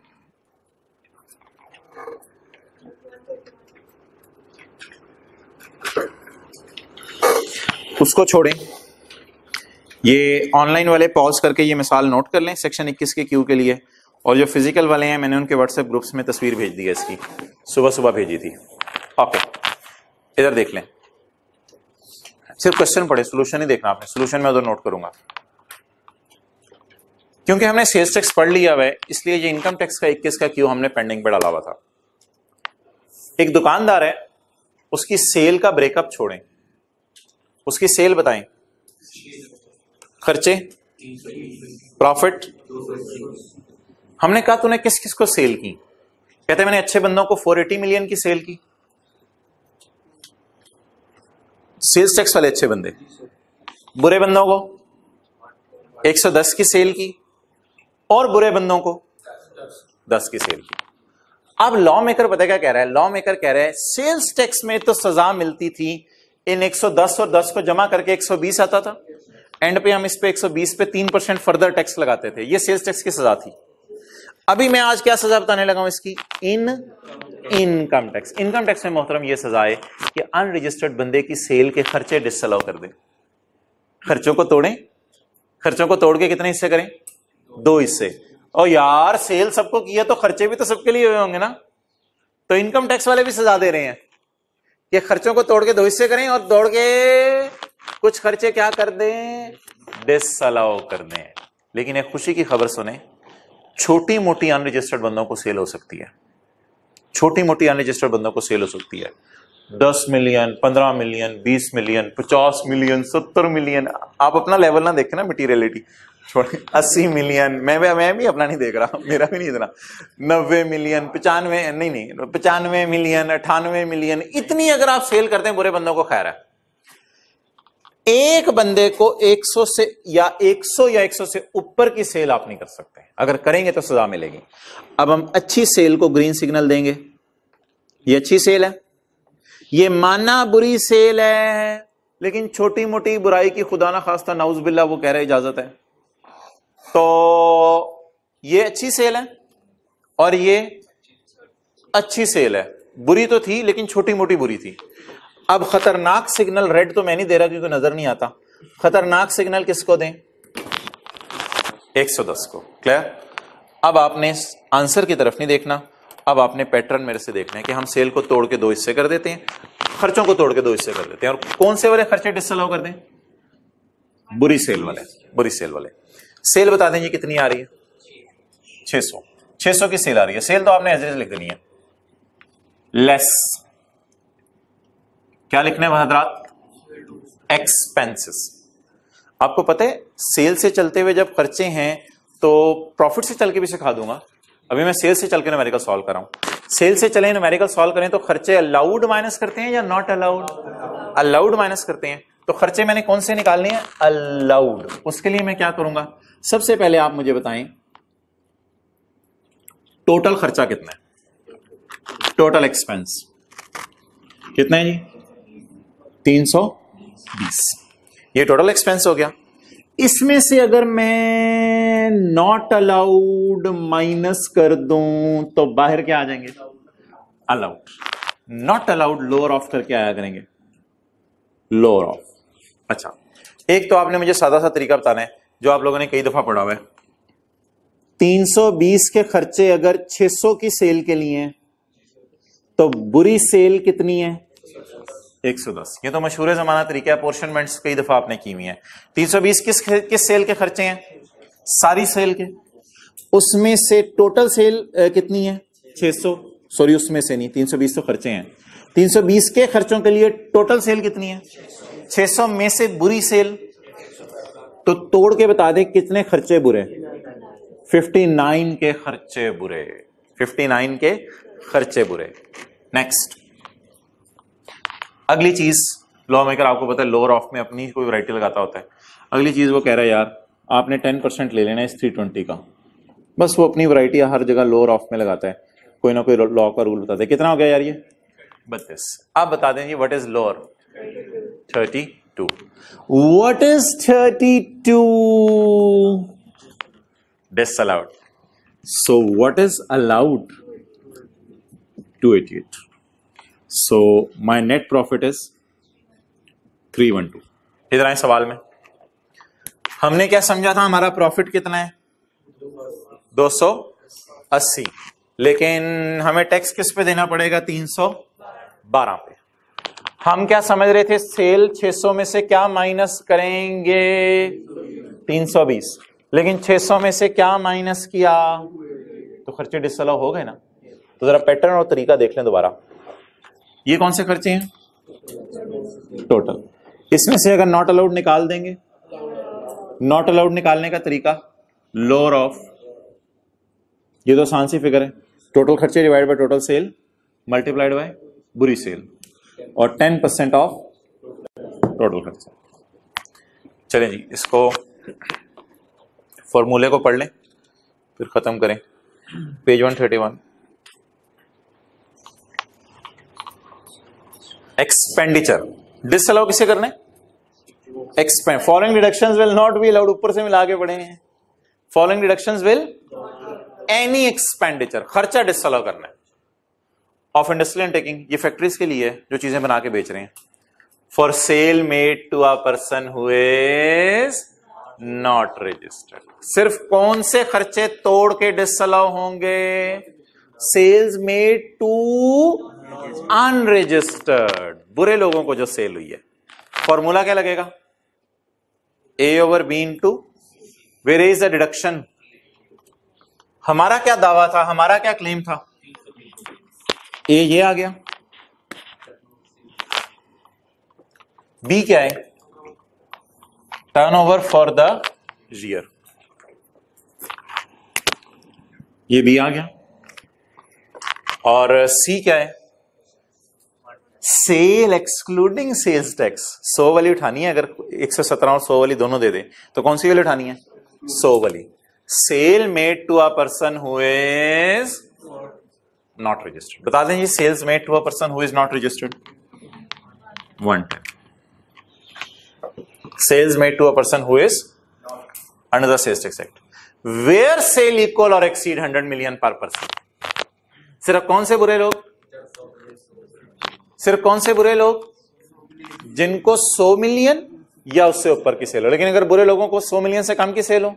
उसको छोड़ें, ये ऑनलाइन वाले पॉज करके ये मिसाल नोट कर लें सेक्शन 21 के क्यू के लिए, और जो फिजिकल वाले हैं मैंने उनके व्हाट्सएप ग्रुप्स में तस्वीर भेज दी है इसकी, सुबह सुबह भेजी थी। ओके, इधर देख लें, सिर्फ क्वेश्चन पढ़े, सोल्यूशन नहीं देखना आपने, सोल्यूशन में उधर नोट करूंगा। क्योंकि हमने सेल्स टैक्स पढ़ लिया हुआ है, इसलिए ये इनकम टैक्स का 21 का क्यू हमने पेंडिंग पे डाला हुआ था। एक दुकानदार है, उसकी सेल का ब्रेकअप छोड़ें, उसकी सेल बताएं, खर्चे, प्रॉफिट। हमने कहा तूने किस किस को सेल की, कहते मैंने अच्छे बंदों को 480 मिलियन की सेल की, सेल्स टैक्स वाले अच्छे बंदे, बुरे बंदों को 110 की सेल की, और बुरे बंदों को 10 की सेल की। अब लॉ मेकर पता क्या कह रहा है, लॉ मेकर कह रहा है सेल्स टैक्स में तो सजा मिलती थी, इन 110 और 10 को जमा करके 120 आता था, एंड पे हम इस पे 120 पे 3% फर्दर टैक्स लगाते थे, ये सेल्स टैक्स की सजा थी। अभी मैं आज क्या सजा बताने लगा हूं इसकी, इनकम टैक्स। इनकम टैक्स में मोहतरम ये सजा है कि अनरजिस्टर्ड बंदे की सेल के खर्चे डिसअलाउ कर दें, खर्चों को तोड़ें, खर्चों को तोड़ के कितने हिस्से करें, 2 हिस्से। और यार सेल सबको किया तो खर्चे भी तो सबके लिए हुए होंगे ना, तो इनकम टैक्स वाले भी सजा दे रहे हैं कि खर्चों को तोड़ के 2 हिस्से करें, और तोड़ के कुछ खर्चे क्या कर दें, डिसअलाउ कर दें। लेकिन एक खुशी की खबर सुने, छोटी मोटी अनरजिस्टर्ड बंदों को सेल हो सकती है, छोटी मोटी अनरजिस्टर्ड बंदों को सेल हो सकती है, 10 million, 15 million, 20 million, 50 million, 70 million. आप अपना लेवल ना देखें ना, मटीरियलिटी छोड़े, 80 मिलियन, मैं भी अपना नहीं देख रहा, मेरा भी नहीं इतना, 90 मिलियन, 95 नहीं 95 मिलियन, 98 मिलियन, इतनी अगर आप सेल करते हैं बुरे बंदों को, खैर है। एक बंदे को 100 से या 100 से ऊपर की सेल आप नहीं कर सकते, अगर करेंगे तो सजा मिलेगी। अब हम अच्छी सेल को ग्रीन सिग्नल देंगे, ये अच्छी सेल है, ये माना बुरी सेल है, लेकिन छोटी मोटी बुराई की खुदा ना खास्ता नाउज बिल्ला वो कह रहे इजाजत है, तो ये अच्छी सेल है और ये अच्छी सेल है। बुरी तो थी लेकिन छोटी मोटी बुरी थी। अब खतरनाक सिग्नल, रेड तो मैं नहीं दे रहा क्योंकि नजर नहीं आता, खतरनाक सिग्नल किसको दें, 110 को। क्लियर? अब आपने आंसर की तरफ नहीं देखना, अब आपने पैटर्न मेरे से देखना है कि हम सेल को तोड़ के 2 हिस्से कर देते हैं, खर्चों को तोड़ के 2 हिस्से कर देते हैं, और कौन से वाले खर्चे डिसअलाउ कर दें, बुरी सेल वाले, बुरी सेल वाले। सेल बता दें ये कितनी आ रही है, 600 की सेल आ रही है। सेल तो आपने एज इट इज लिख देनी है, लेस क्या लिखना है हजरात, एक्सपेंसेस। आपको पता है सेल से चलते हुए जब खर्चे हैं तो प्रॉफिट से चल के भी सिखा दूंगा। अभी मैं सेल से चल के न्यूमेरिकल सॉल्व कर रहा हूं। सेल से चले न्यूमेरिकल सॉल्व करें तो खर्चे अलाउड माइनस करते हैं या नॉट अलाउड, अलाउड माइनस करते हैं। तो खर्चे मैंने कौन से निकालने हैं, अलाउड। उसके लिए मैं क्या करूंगा, सबसे पहले आप मुझे बताएं टोटल खर्चा कितना है, टोटल एक्सपेंस कितना है जी, 320। ये टोटल एक्सपेंस हो गया। इसमें से अगर मैं नॉट अलाउड माइनस कर दूं तो बाहर क्या आ जाएंगे? Allowed. Not allowed lower of करके आया करेंगे, लोअर ऑफ। अच्छा, एक तो आपने मुझे सादा सा तरीका बताना है जो आप लोगों ने कई दफा पढ़ा हुआ है। 320 के खर्चे अगर 600 की सेल के लिए हैं तो बुरी सेल कितनी है? 110। ये तो मशहूर जमाना तरीका है, अपोर्शनमेंट्स कई दफा आपने की हुई है। 320 किस सेल के खर्चे हैं? सारी सेल के। उसमें से टोटल सेल कितनी है? 600। सॉरी, उसमें से नहीं, 320 तो खर्चे हैं। 320 के खर्चों के लिए टोटल सेल कितनी है? 600 में से बुरी सेल, तो तोड़ के बता दे कितने खर्चे बुरे? 59 के खर्चे बुरे। 59 के खर्चे बुरे। नेक्स्ट, अगली चीज, लॉ मेकर आपको पता है लोअर ऑफ में अपनी कोई वैरायटी लगाता होता है। अगली चीज वो कह रहा है यार आपने 10% ले लेना है इस 320 का, बस वो अपनी वैरायटी हर जगह लोअर ऑफ में लगाता है, कोई ना कोई लॉ का रूल बताता है। कितना हो गया यार ये? 32। आप बता दें what is lower? 32। What is 32? Disallowed. So what is allowed? 288. So my net profit is 312. इधर आए सवाल में, हमने क्या समझा था? हमारा प्रॉफिट कितना है? 280, लेकिन हमें टैक्स किस पे देना पड़ेगा? 312 पे। हम क्या समझ रहे थे? सेल 600 में से क्या माइनस करेंगे? 320। लेकिन 600 में से क्या माइनस किया तो खर्चे डिसअलाउ हो गए ना। तो जरा पैटर्न और तरीका देख लें दोबारा। ये कौन से खर्चे हैं? टोटल। इसमें से अगर नॉट अलाउड निकाल देंगे, नॉट अलाउड निकालने का तरीका लोअर ऑफ, ये तो आसान सी फिगर है, टोटल खर्चे divide by total sale multiplied by बुरी सेल और 10% ऑफ टोटल खर्चा। चलें जी, इसको फॉर्मूले को पढ़ लें फिर खत्म करें। पेज 131। एक्सपेंडिचर डिसअलाउ किसे करने? Expend. Following deductions will not be allowed, ऊपर से मिला के पढ़े हैं। Following deductions will any expenditure, खर्चा डिसअलाउ करना है। ऑफ इंडस्ट्रियल टेकिंग, ये फैक्ट्रीज के लिए जो चीजें बना के बेच रहे हैं। For sale made to a person who is not registered, सिर्फ कौन से खर्चे तोड़ के डिसअलाउ होंगे? सेल्स मेड टू अनरजिस्टर्ड, बुरे लोगों को जो सेल हुई है। फॉर्मूला क्या लगेगा? A over B into where is the deduction. हमारा क्या दावा था, हमारा क्या क्लेम था? ए ये आ गया, बी क्या है? टर्नओवर फॉर द ईयर, ये बी आ गया। और सी क्या है? Cell excluding sales tax. 100 वाली उठानी है, अगर 117 और 100 वाली दोनों दे दे तो कौन सी वाली उठानी है? 100 वाली। Sale made to a person who is not registered. बता दें जी, sales made to a person who is not registered 110। Sales made to a person who is under the sales tax act where sale equal और exceed 100 million per person. सिर्फ कौन से बुरे लोग? सिर्फ कौन से बुरे लोग? जिनको 100 मिलियन या उससे ऊपर की सेल हो। लेकिन अगर बुरे लोगों को 100 मिलियन से कम की सेल हो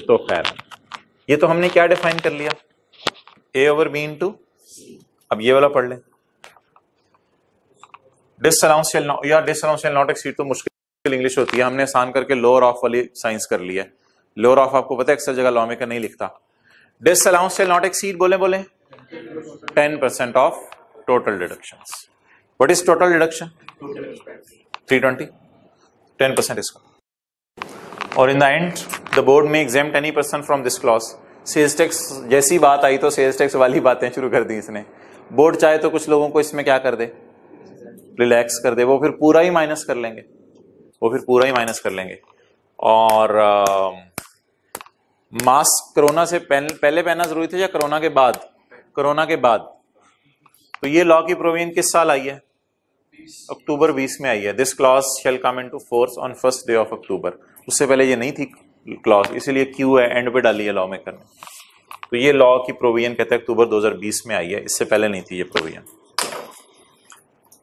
तो खैर। ये तो हमने क्या डिफाइन कर लिया? ए ओवर बी इंटू, अब ये वाला पढ़ ले, डिसअलाउंस शेल नॉट, या डिसअलाउंस शेल नॉट एक्सीड तो मुश्किल इंग्लिश होती है, हमने आसान करके लोअर ऑफ वाली साइंस कर लिया है। लोअर ऑफ आपको पता है अक्सर जगह लॉ मेकर नहीं लिखता। डिसअलाउंस शेल नॉट एक्सीड बोले 10% of total deductions. What is total deduction? 320. 10% इसका। और in the end, the board may exempt any person from this clause. Sales tax जैसी बात आई तो sales tax वाली बातें शुरू कर दी इसने। बोर्ड चाहे तो कुछ लोगों को इसमें क्या कर दे? रिलैक्स कर दे, वो फिर पूरा ही माइनस कर लेंगे, वो फिर पूरा ही माइनस कर लेंगे। और मास्क कोरोना से पहले पहनना जरूरी था या कोरोना के बाद? कोरोना के बाद। तो ये लॉ की प्रोविजन किस साल आई है? अक्टूबर 20 में आई है। This clause shall come into force on first day of October. उससे पहले ये नहीं थी क्लॉज, इसीलिए क्यू है एंड पे डाली है लॉ मेकर ने। तो ये लॉ की प्रोविजन कहते हैं अक्टूबर 2020 में आई है, इससे पहले नहीं थी ये प्रोविजन।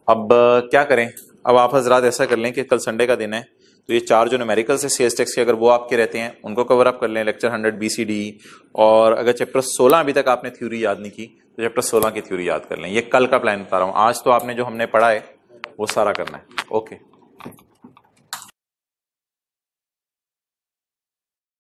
अब क्या करें, अब आप हजरात ऐसा कर लें कि कल संडे का दिन है, तो ये 4 जो न्यूमेरिकल्स है सीएस टेक्स के, अगर वो आपके रहते हैं उनको कवर अप कर लें, लेक्चर 100 BCD। और अगर चैप्टर 16 अभी तक आपने थ्योरी याद नहीं की तो चैप्टर 16 की थ्योरी याद कर लें। ये कल का प्लान बता रहा हूँ, आज तो आपने जो हमने पढ़ा है वो सारा करना है। ओके।